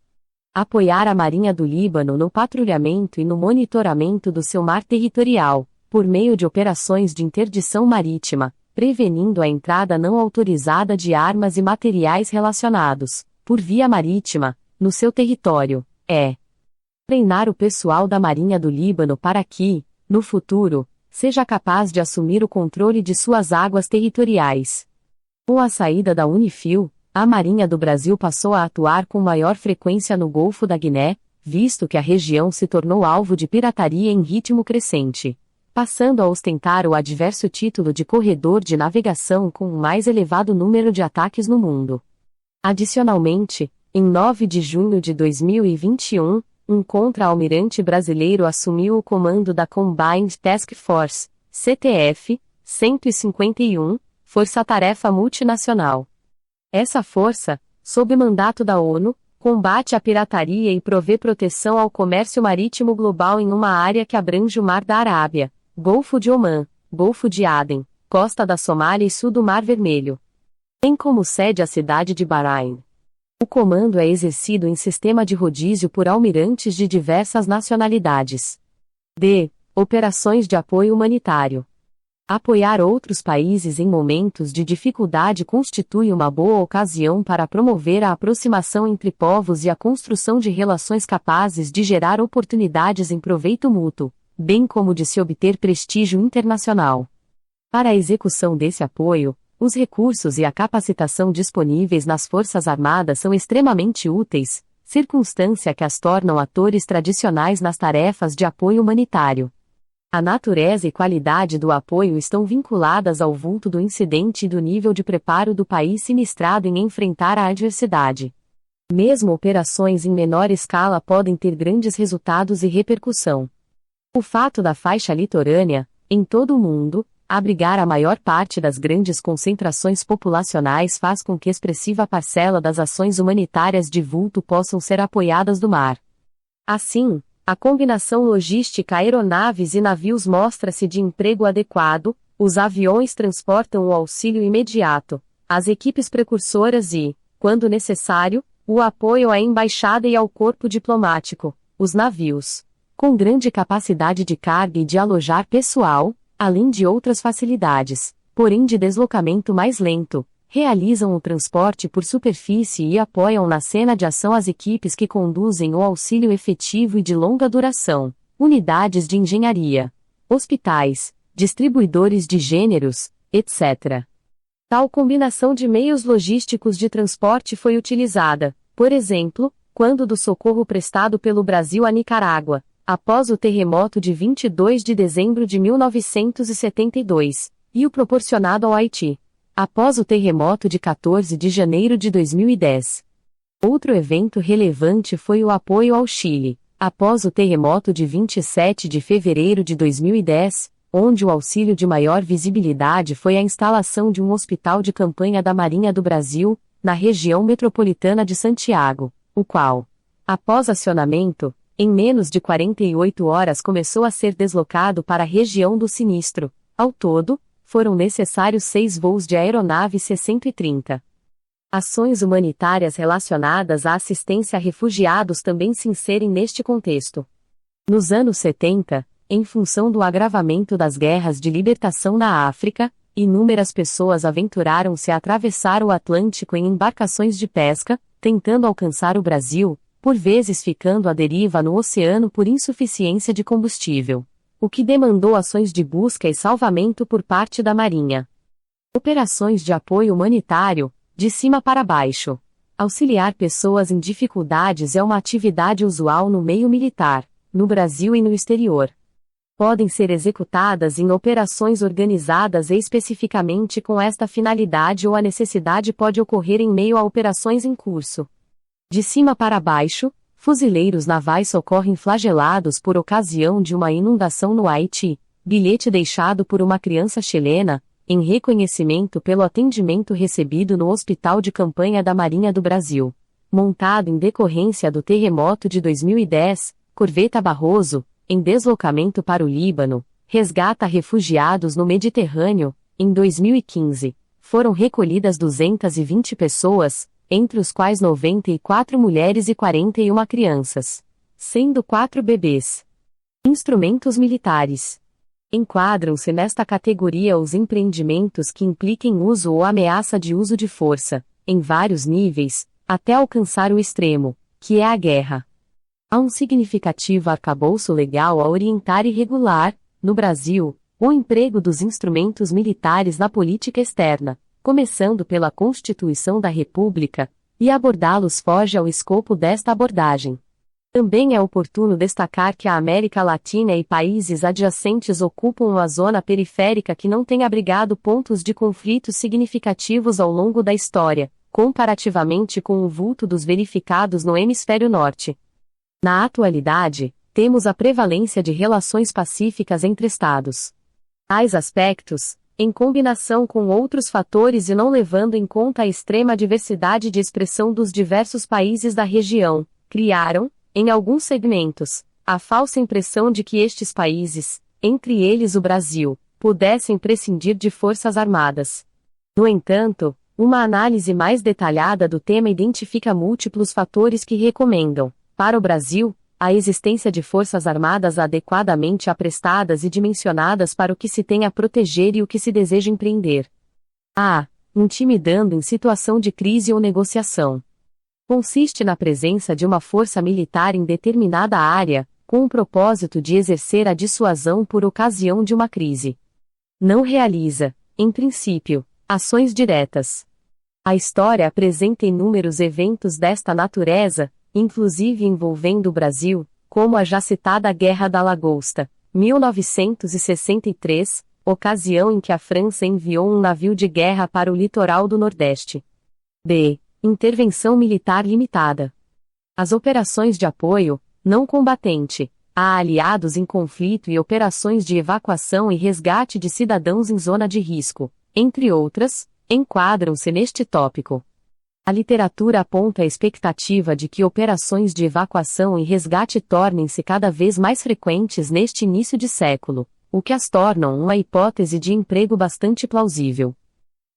apoiar a Marinha do Líbano no patrulhamento e no monitoramento do seu mar territorial, por meio de operações de interdição marítima, prevenindo a entrada não autorizada de armas e materiais relacionados, por via marítima, no seu território, treinar o pessoal da Marinha do Líbano para que, no futuro, seja capaz de assumir o controle de suas águas territoriais. Com a saída da UNIFIL, a Marinha do Brasil passou a atuar com maior frequência no Golfo da Guiné, visto que a região se tornou alvo de pirataria em ritmo crescente, passando a ostentar o adverso título de corredor de navegação com o mais elevado número de ataques no mundo. Adicionalmente, em 9 de junho de 2021, um contra-almirante brasileiro assumiu o comando da Combined Task Force, CTF, 151, Força-Tarefa Multinacional. Essa força, sob mandato da ONU, combate a pirataria e provê proteção ao comércio marítimo global em uma área que abrange o Mar da Arábia, Golfo de Omã, Golfo de Aden, costa da Somália e sul do Mar Vermelho. Tem como sede a cidade de Bahrein. O comando é exercido em sistema de rodízio por almirantes de diversas nacionalidades. D. Operações de apoio humanitário. Apoiar outros países em momentos de dificuldade constitui uma boa ocasião para promover a aproximação entre povos e a construção de relações capazes de gerar oportunidades em proveito mútuo, bem como de se obter prestígio internacional. Para a execução desse apoio, os recursos e a capacitação disponíveis nas Forças Armadas são extremamente úteis, circunstância que as tornam atores tradicionais nas tarefas de apoio humanitário. A natureza e qualidade do apoio estão vinculadas ao vulto do incidente e do nível de preparo do país sinistrado em enfrentar a adversidade. Mesmo operações em menor escala podem ter grandes resultados e repercussão. O fato da faixa litorânea, em todo o mundo, abrigar a maior parte das grandes concentrações populacionais faz com que expressiva parcela das ações humanitárias de vulto possam ser apoiadas do mar. Assim, a combinação logística aeronaves e navios mostra-se de emprego adequado, os aviões transportam o auxílio imediato, as equipes precursoras e, quando necessário, o apoio à embaixada e ao corpo diplomático, os navios, com grande capacidade de carga e de alojar pessoal, além de outras facilidades, porém de deslocamento mais lento, realizam o transporte por superfície e apoiam na cena de ação as equipes que conduzem o auxílio efetivo e de longa duração, unidades de engenharia, hospitais, distribuidores de gêneros, etc. Tal combinação de meios logísticos de transporte foi utilizada, por exemplo, quando do socorro prestado pelo Brasil à Nicarágua, após o terremoto de 22 de dezembro de 1972, e o proporcionado ao Haiti, após o terremoto de 14 de janeiro de 2010. Outro evento relevante foi o apoio ao Chile, após o terremoto de 27 de fevereiro de 2010, onde o auxílio de maior visibilidade foi a instalação de um hospital de campanha da Marinha do Brasil, na região metropolitana de Santiago, o qual, após acionamento, em menos de 48 horas começou a ser deslocado para a região do sinistro. Ao todo, foram necessários 6 voos de aeronave C-130. Ações humanitárias relacionadas à assistência a refugiados também se inserem neste contexto. Nos anos 70, em função do agravamento das guerras de libertação na África, inúmeras pessoas aventuraram-se a atravessar o Atlântico em embarcações de pesca, tentando alcançar o Brasil, por vezes ficando à deriva no oceano por insuficiência de combustível, o que demandou ações de busca e salvamento por parte da Marinha. Operações de apoio humanitário, de cima para baixo. Auxiliar pessoas em dificuldades é uma atividade usual no meio militar, no Brasil e no exterior. Podem ser executadas em operações organizadas especificamente com esta finalidade ou a necessidade pode ocorrer em meio a operações em curso. De cima para baixo, fuzileiros navais socorrem flagelados por ocasião de uma inundação no Haiti, bilhete deixado por uma criança chilena, em reconhecimento pelo atendimento recebido no Hospital de Campanha da Marinha do Brasil. Montado em decorrência do terremoto de 2010, Corveta Barroso, em deslocamento para o Líbano, resgata refugiados no Mediterrâneo. Em 2015, foram recolhidas 220 pessoas, entre os quais 94 mulheres e 41 crianças, sendo 4 bebês. Instrumentos militares. Enquadram-se nesta categoria os empreendimentos que impliquem uso ou ameaça de uso de força, em vários níveis, até alcançar o extremo, que é a guerra. Há um significativo arcabouço legal a orientar e regular, no Brasil, o emprego dos instrumentos militares na política externa, começando pela Constituição da República, e abordá-los foge ao escopo desta abordagem. Também é oportuno destacar que a América Latina e países adjacentes ocupam uma zona periférica que não tem abrigado pontos de conflitos significativos ao longo da história, comparativamente com o vulto dos verificados no hemisfério norte. Na atualidade, temos a prevalência de relações pacíficas entre Estados. Tais aspectos, em combinação com outros fatores e não levando em conta a extrema diversidade de expressão dos diversos países da região, criaram, em alguns segmentos, a falsa impressão de que estes países, entre eles o Brasil, pudessem prescindir de forças armadas. No entanto, uma análise mais detalhada do tema identifica múltiplos fatores que recomendam, para o Brasil, a existência de forças armadas adequadamente aprestadas e dimensionadas para o que se tem a proteger e o que se deseja empreender. A. Intimidando em situação de crise ou negociação. Consiste na presença de uma força militar em determinada área, com o propósito de exercer a dissuasão por ocasião de uma crise. Não realiza, em princípio, ações diretas. A história apresenta inúmeros eventos desta natureza, inclusive envolvendo o Brasil, como a já citada Guerra da Lagosta, 1963, ocasião em que a França enviou um navio de guerra para o litoral do Nordeste. B. Intervenção militar limitada. As operações de apoio, não combatente, a aliados em conflito e operações de evacuação e resgate de cidadãos em zona de risco, entre outras, enquadram-se neste tópico. A literatura aponta a expectativa de que operações de evacuação e resgate tornem-se cada vez mais frequentes neste início de século, o que as tornam uma hipótese de emprego bastante plausível.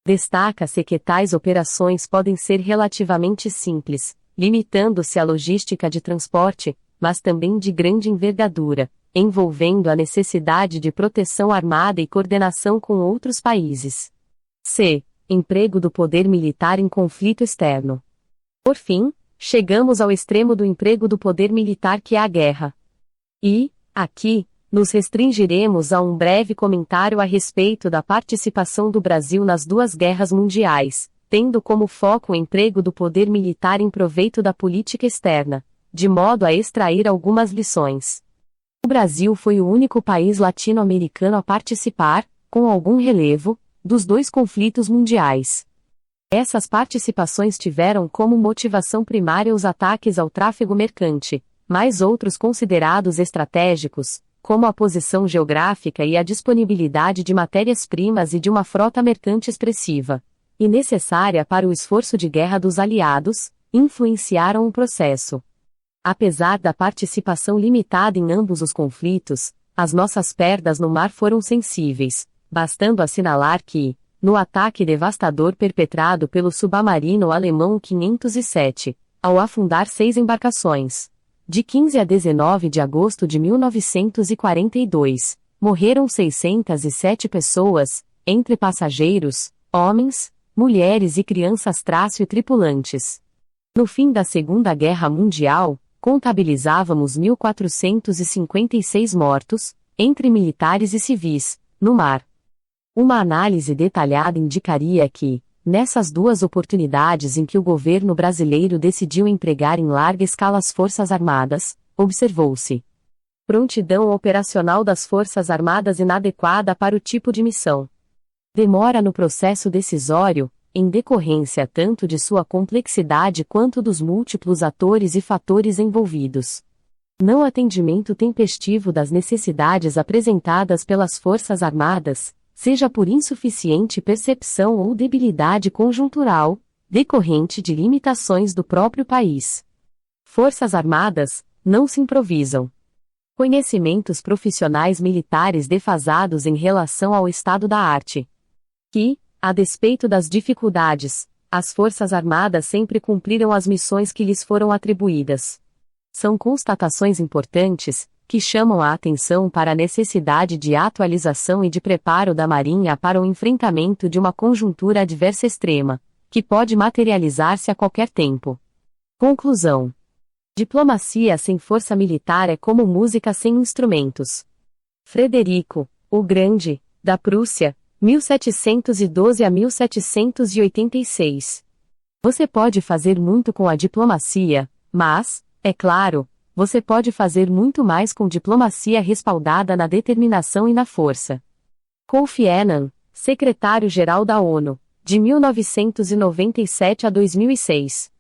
Destaca-se que tais operações podem ser relativamente simples, limitando-se à logística de transporte, mas também de grande envergadura, envolvendo a necessidade de proteção armada e coordenação com outros países. C. Emprego do poder militar em conflito externo. Por fim, chegamos ao extremo do emprego do poder militar que é a guerra. E, aqui, nos restringiremos a um breve comentário a respeito da participação do Brasil nas duas guerras mundiais, tendo como foco o emprego do poder militar em proveito da política externa, de modo a extrair algumas lições. O Brasil foi o único país latino-americano a participar, com algum relevo, dos dois conflitos mundiais. Essas participações tiveram como motivação primária os ataques ao tráfego mercante, mas outros considerados estratégicos, como a posição geográfica e a disponibilidade de matérias-primas e de uma frota mercante expressiva, e necessária para o esforço de guerra dos aliados, influenciaram o processo. Apesar da participação limitada em ambos os conflitos, as nossas perdas no mar foram sensíveis, bastando assinalar que, no ataque devastador perpetrado pelo submarino alemão 507, ao afundar 6 embarcações, de 15 a 19 de agosto de 1942, morreram 607 pessoas, entre passageiros, homens, mulheres e crianças e tripulantes. No fim da Segunda Guerra Mundial, contabilizávamos 1.456 mortos, entre militares e civis, no mar. Uma análise detalhada indicaria que, nessas duas oportunidades em que o governo brasileiro decidiu empregar em larga escala as Forças Armadas, observou-se prontidão operacional das Forças Armadas inadequada para o tipo de missão. Demora no processo decisório, em decorrência tanto de sua complexidade quanto dos múltiplos atores e fatores envolvidos. Não atendimento tempestivo das necessidades apresentadas pelas Forças Armadas, seja por insuficiente percepção ou debilidade conjuntural, decorrente de limitações do próprio país. Forças Armadas, não se improvisam. Conhecimentos profissionais militares defasados em relação ao estado da arte. Que, a despeito das dificuldades, as Forças Armadas sempre cumpriram as missões que lhes foram atribuídas. São constatações importantes, que chamam a atenção para a necessidade de atualização e de preparo da Marinha para o enfrentamento de uma conjuntura adversa extrema, que pode materializar-se a qualquer tempo. Conclusão. Diplomacia sem força militar é como música sem instrumentos. Frederico, o Grande, da Prússia, 1712 a 1786. Você pode fazer muito com a diplomacia, mas, é claro, você pode fazer muito mais com diplomacia respaldada na determinação e na força. Kofi Annan, secretário-geral da ONU, de 1997 a 2006.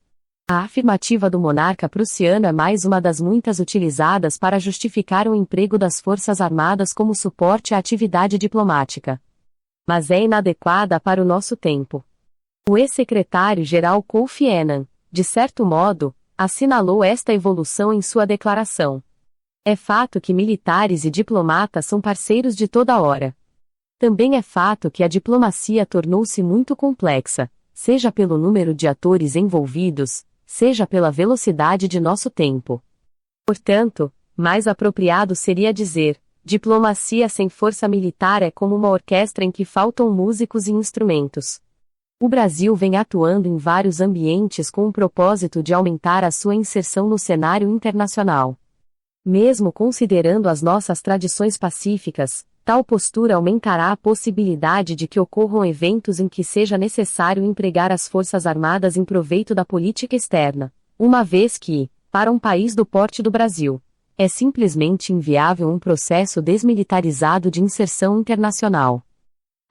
A afirmativa do monarca prussiano é mais uma das muitas utilizadas para justificar o emprego das Forças Armadas como suporte à atividade diplomática. Mas é inadequada para o nosso tempo. O ex-secretário-geral Kofi Annan, de certo modo, assinalou esta evolução em sua declaração. É fato que militares e diplomatas são parceiros de toda hora. Também é fato que a diplomacia tornou-se muito complexa, seja pelo número de atores envolvidos, seja pela velocidade de nosso tempo. Portanto, mais apropriado seria dizer, diplomacia sem força militar é como uma orquestra em que faltam músicos e instrumentos. O Brasil vem atuando em vários ambientes com o propósito de aumentar a sua inserção no cenário internacional. Mesmo considerando as nossas tradições pacíficas, tal postura aumentará a possibilidade de que ocorram eventos em que seja necessário empregar as Forças Armadas em proveito da política externa, uma vez que, para um país do porte do Brasil. É simplesmente inviável um processo desmilitarizado de inserção internacional.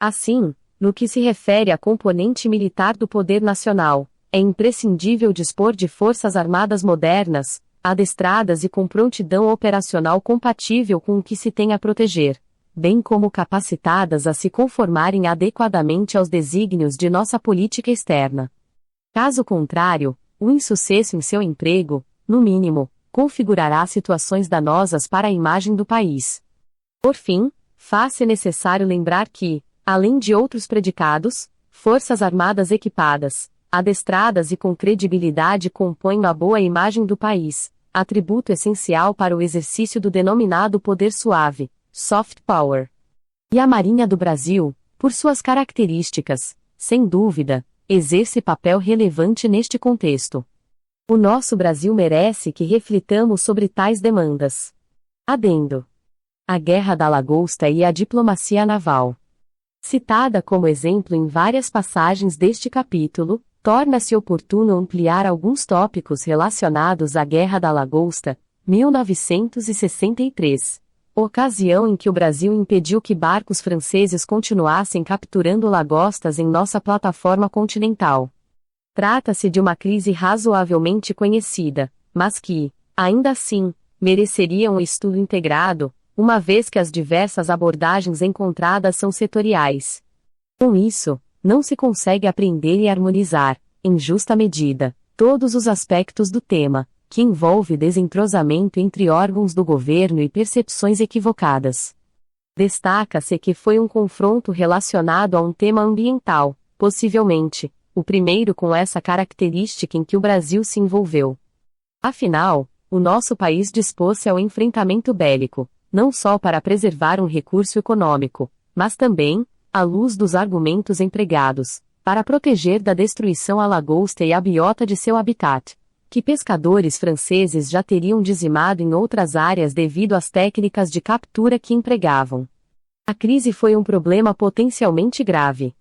Assim, no que se refere à componente militar do poder nacional, é imprescindível dispor de forças armadas modernas, adestradas e com prontidão operacional compatível com o que se tem a proteger, bem como capacitadas a se conformarem adequadamente aos desígnios de nossa política externa. Caso contrário, o insucesso em seu emprego, no mínimo, configurará situações danosas para a imagem do país. Por fim, faz-se necessário lembrar que, além de outros predicados, forças armadas equipadas, adestradas e com credibilidade compõem uma boa imagem do país, atributo essencial para o exercício do denominado poder suave, soft power. E a Marinha do Brasil, por suas características, sem dúvida, exerce papel relevante neste contexto. O nosso Brasil merece que reflitamos sobre tais demandas. Adendo. A Guerra da Lagosta e a diplomacia naval. Citada como exemplo em várias passagens deste capítulo, torna-se oportuno ampliar alguns tópicos relacionados à Guerra da Lagosta, 1963. Ocasião em que o Brasil impediu que barcos franceses continuassem capturando lagostas em nossa plataforma continental. Trata-se de uma crise razoavelmente conhecida, mas que, ainda assim, mereceria um estudo integrado, uma vez que as diversas abordagens encontradas são setoriais. Com isso, não se consegue apreender e harmonizar, em justa medida, todos os aspectos do tema, que envolve desentrosamento entre órgãos do governo e percepções equivocadas. Destaca-se que foi um confronto relacionado a um tema ambiental, possivelmente, o primeiro com essa característica em que o Brasil se envolveu. Afinal, o nosso país dispôs-se ao enfrentamento bélico, não só para preservar um recurso econômico, mas também, à luz dos argumentos empregados, para proteger da destruição a lagosta e a biota de seu habitat, que pescadores franceses já teriam dizimado em outras áreas devido às técnicas de captura que empregavam. A crise foi um problema potencialmente grave.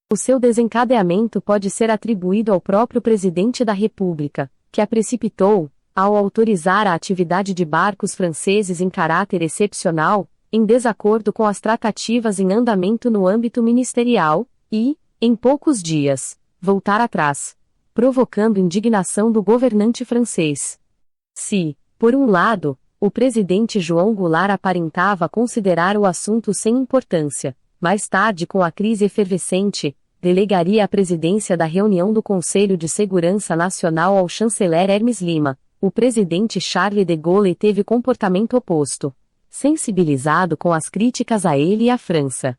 O seu desencadeamento pode ser atribuído ao próprio presidente da República, que a precipitou, ao autorizar a atividade de barcos franceses em caráter excepcional, em desacordo com as tratativas em andamento no âmbito ministerial, e, em poucos dias, voltar atrás, provocando indignação do governante francês. Se, por um lado, o presidente João Goulart aparentava considerar o assunto sem importância, mais tarde com a crise efervescente, delegaria a presidência da reunião do Conselho de Segurança Nacional ao chanceler Hermes Lima. O presidente Charles de Gaulle teve comportamento oposto, sensibilizado com as críticas a ele e à França.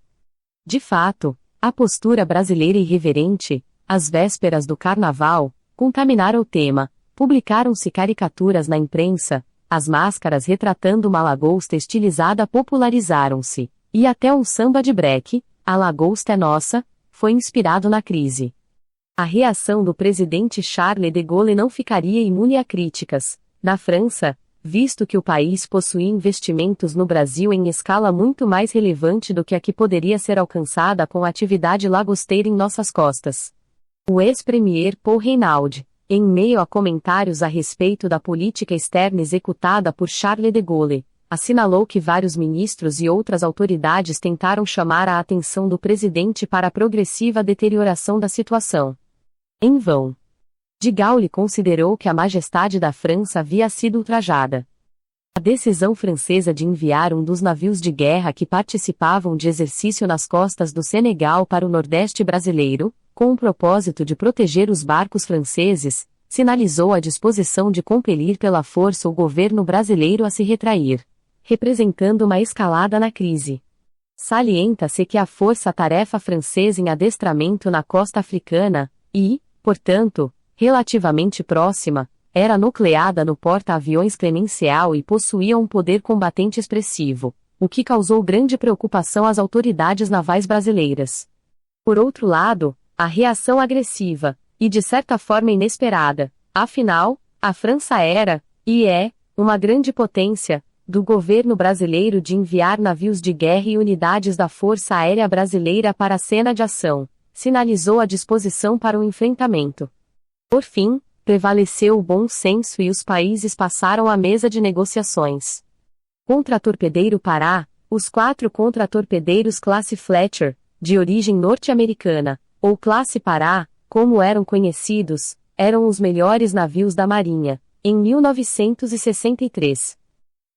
De fato, a postura brasileira irreverente, às vésperas do Carnaval, contaminara o tema, publicaram-se caricaturas na imprensa, as máscaras retratando uma lagosta estilizada popularizaram-se, e até um samba de breque, A Lagosta é Nossa, foi inspirado na crise. A reação do presidente Charles de Gaulle não ficaria imune a críticas. Na França, visto que o país possuía investimentos no Brasil em escala muito mais relevante do que a que poderia ser alcançada com a atividade lagosteira em nossas costas. O ex-premier Paul Reynaud, em meio a comentários a respeito da política externa executada por Charles de Gaulle, assinalou que vários ministros e outras autoridades tentaram chamar a atenção do presidente para a progressiva deterioração da situação. Em vão. De Gaulle considerou que a majestade da França havia sido ultrajada. A decisão francesa de enviar um dos navios de guerra que participavam de exercício nas costas do Senegal para o Nordeste brasileiro, com o propósito de proteger os barcos franceses, sinalizou a disposição de compelir pela força o governo brasileiro a se retrair, representando uma escalada na crise. Salienta-se que a força-tarefa francesa em adestramento na costa africana, e, portanto, relativamente próxima, era nucleada no porta-aviões Clemenceau e possuía um poder combatente expressivo, o que causou grande preocupação às autoridades navais brasileiras. Por outro lado, a reação agressiva, e de certa forma inesperada, afinal, a França era, e é, uma grande potência, do governo brasileiro de enviar navios de guerra e unidades da Força Aérea Brasileira para a cena de ação, sinalizou a disposição para o enfrentamento. Por fim, prevaleceu o bom senso e os países passaram à mesa de negociações. Contratorpedeiro Pará, os 4 contratorpedeiros classe Fletcher, de origem norte-americana, ou classe Pará, como eram conhecidos, eram os melhores navios da Marinha, em 1963.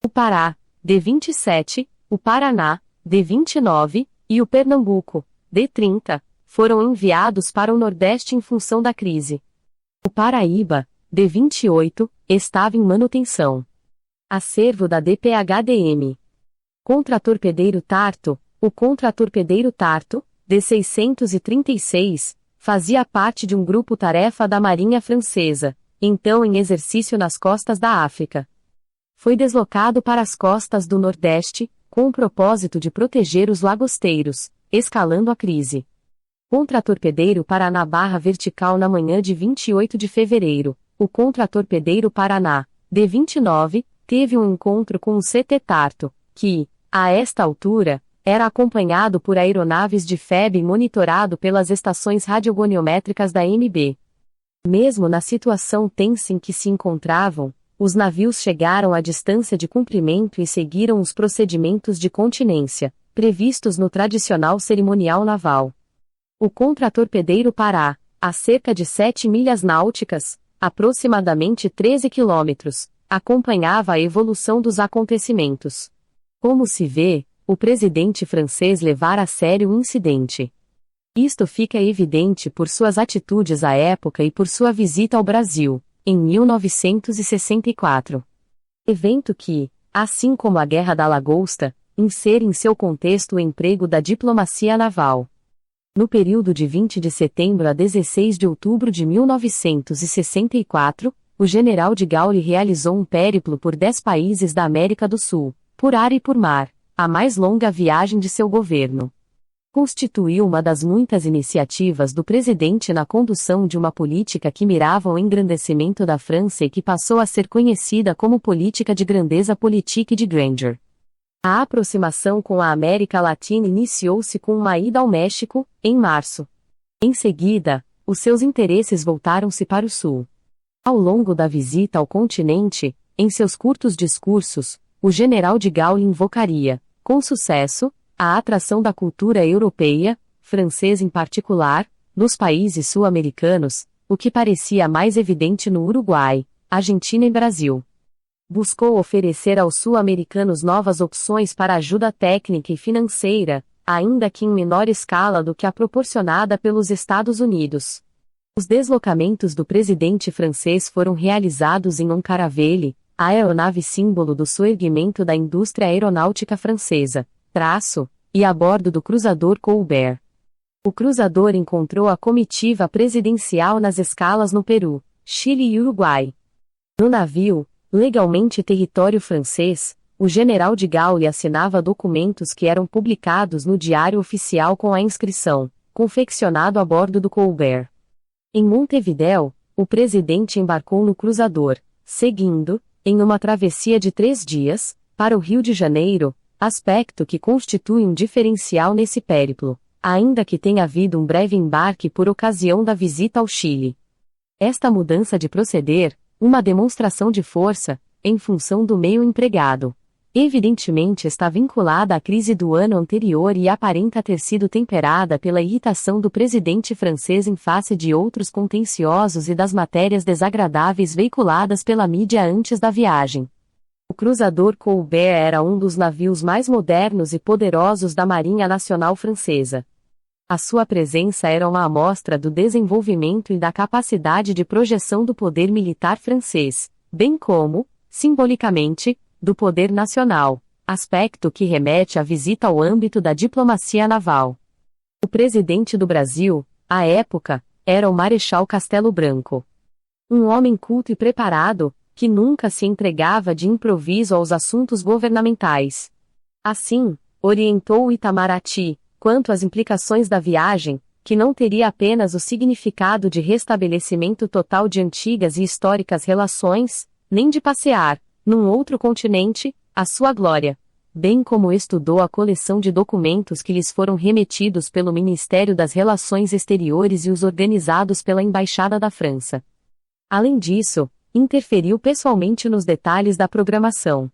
O Pará, D-27, o Paraná, D-29, e o Pernambuco, D-30, foram enviados para o Nordeste em função da crise. O Paraíba, D-28, estava em manutenção. Acervo da DPHDM. Contratorpedeiro Tarto, o contratorpedeiro Tarto, D-636, fazia parte de um grupo-tarefa da Marinha Francesa, então em exercício nas costas da África. Foi deslocado para as costas do Nordeste, com o propósito de proteger os lagosteiros, escalando a crise. Contratorpedeiro Paraná Barra Vertical na manhã de 28 de fevereiro, o contratorpedeiro Paraná, D-29, teve um encontro com o CT Tarto, que, a esta altura, era acompanhado por aeronaves de FEB e monitorado pelas estações radiogoniométricas da MB. Mesmo na situação tensa em que se encontravam, os navios chegaram à distância de cumprimento e seguiram os procedimentos de continência, previstos no tradicional cerimonial naval. O contratorpedeiro Pará, a cerca de 7 milhas náuticas, aproximadamente 13 quilômetros, acompanhava a evolução dos acontecimentos. Como se vê, o presidente francês levara a sério o incidente. Isto fica evidente por suas atitudes à época e por sua visita ao Brasil, em 1964. Evento que, assim como a Guerra da Lagosta, insere em seu contexto o emprego da diplomacia naval. No período de 20 de setembro a 16 de outubro de 1964, o general de Gaulle realizou um périplo por 10 países da América do Sul, por ar e por mar, a mais longa viagem de seu governo. Constituiu uma das muitas iniciativas do presidente na condução de uma política que mirava ao engrandecimento da França e que passou a ser conhecida como política de grandeza politique de grandeur. A aproximação com a América Latina iniciou-se com uma ida ao México, em março. Em seguida, os seus interesses voltaram-se para o Sul. Ao longo da visita ao continente, em seus curtos discursos, o general de Gaulle invocaria, com sucesso, a atração da cultura europeia, francesa em particular, nos países sul-americanos, o que parecia mais evidente no Uruguai, Argentina e Brasil. Buscou oferecer aos sul-americanos novas opções para ajuda técnica e financeira, ainda que em menor escala do que a proporcionada pelos Estados Unidos. Os deslocamentos do presidente francês foram realizados em um Caravelle, a aeronave símbolo do soerguimento da indústria aeronáutica francesa, e a bordo do cruzador Colbert. O cruzador encontrou a comitiva presidencial nas escalas no Peru, Chile e Uruguai. No navio, legalmente território francês, o general de Gaulle assinava documentos que eram publicados no Diário Oficial com a inscrição, confeccionado a bordo do Colbert. Em Montevidéu, o presidente embarcou no cruzador, seguindo, em uma travessia de 3 dias, para o Rio de Janeiro, aspecto que constitui um diferencial nesse périplo, ainda que tenha havido um breve embarque por ocasião da visita ao Chile. Esta mudança de proceder, uma demonstração de força, em função do meio empregado, evidentemente está vinculada à crise do ano anterior e aparenta ter sido temperada pela irritação do presidente francês em face de outros contenciosos e das matérias desagradáveis veiculadas pela mídia antes da viagem. O cruzador Colbert era um dos navios mais modernos e poderosos da Marinha Nacional Francesa. A sua presença era uma amostra do desenvolvimento e da capacidade de projeção do poder militar francês, bem como, simbolicamente, do poder nacional, aspecto que remete à visita ao âmbito da diplomacia naval. O presidente do Brasil, à época, era o Marechal Castelo Branco. Um homem culto e preparado, que nunca se entregava de improviso aos assuntos governamentais. Assim, orientou o Itamaraty, quanto às implicações da viagem, que não teria apenas o significado de restabelecimento total de antigas e históricas relações, nem de passear, num outro continente, a sua glória, bem como estudou a coleção de documentos que lhes foram remetidos pelo Ministério das Relações Exteriores e os organizados pela Embaixada da França. Além disso, interferiu pessoalmente nos detalhes da programação.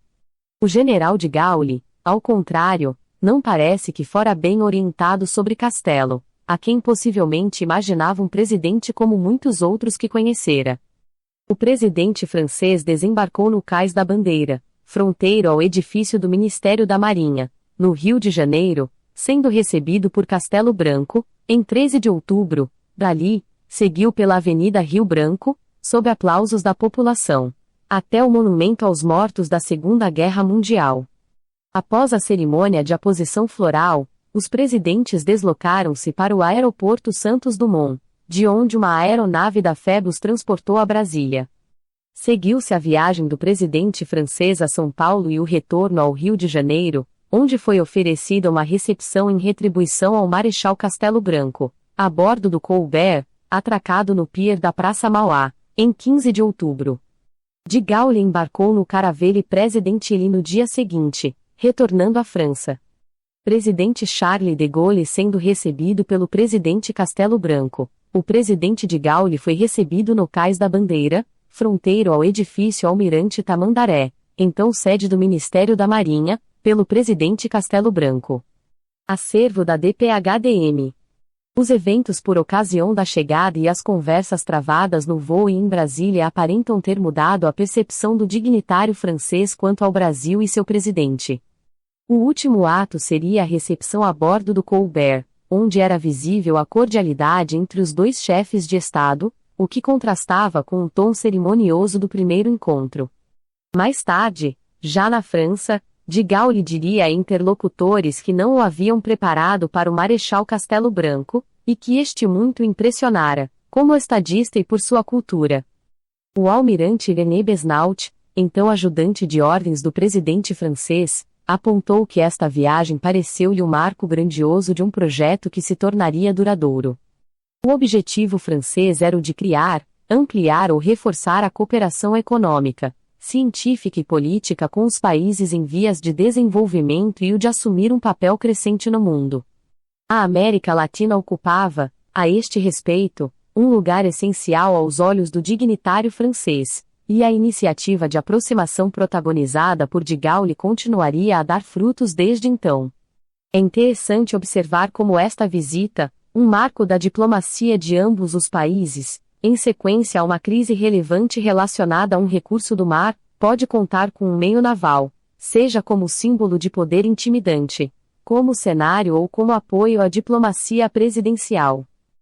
O general de Gaulle, ao contrário, não parece que fora bem orientado sobre Castelo, a quem possivelmente imaginava um presidente como muitos outros que conhecera. O presidente francês desembarcou no Cais da Bandeira, fronteiro ao edifício do Ministério da Marinha, no Rio de Janeiro, sendo recebido por Castelo Branco, em 13 de outubro. Dali, seguiu pela Avenida Rio Branco, sob aplausos da população, até o Monumento aos Mortos da Segunda Guerra Mundial. Após a cerimônia de aposição floral, os presidentes deslocaram-se para o aeroporto Santos Dumont, de onde uma aeronave da FEB os transportou a Brasília. Seguiu-se a viagem do presidente francês a São Paulo e o retorno ao Rio de Janeiro, onde foi oferecida uma recepção em retribuição ao Marechal Castelo Branco, a bordo do Colbert, atracado no pier da Praça Mauá, em 15 de outubro. De Gaulle embarcou no Caravelle Presidentielle no dia seguinte, retornando à França. Presidente Charles de Gaulle sendo recebido pelo presidente Castelo Branco. O presidente de Gaulle foi recebido no Cais da Bandeira, fronteiro ao edifício Almirante Tamandaré, então sede do Ministério da Marinha, pelo presidente Castelo Branco. Acervo da DPHDM. Os eventos por ocasião da chegada e as conversas travadas no voo e em Brasília aparentam ter mudado a percepção do dignitário francês quanto ao Brasil e seu presidente. O último ato seria a recepção a bordo do Colbert, onde era visível a cordialidade entre os dois chefes de Estado, o que contrastava com o tom cerimonioso do primeiro encontro. Mais tarde, já na França, de Gaulle diria a interlocutores que não o haviam preparado para o Marechal Castelo Branco, e que este muito impressionara, como estadista e por sua cultura. O almirante René Besnaut, então ajudante de ordens do presidente francês, apontou que esta viagem pareceu-lhe um marco grandioso de um projeto que se tornaria duradouro. O objetivo francês era o de criar, ampliar ou reforçar a cooperação econômica, científica e política com os países em vias de desenvolvimento e o de assumir um papel crescente no mundo. A América Latina ocupava, a este respeito, um lugar essencial aos olhos do dignitário francês, e a iniciativa de aproximação protagonizada por de Gaulle continuaria a dar frutos desde então. É interessante observar como esta visita, um marco da diplomacia de ambos os países, em sequência a uma crise relevante relacionada a um recurso do mar, pode contar com um meio naval, seja como símbolo de poder intimidante, como cenário ou como apoio à diplomacia presidencial.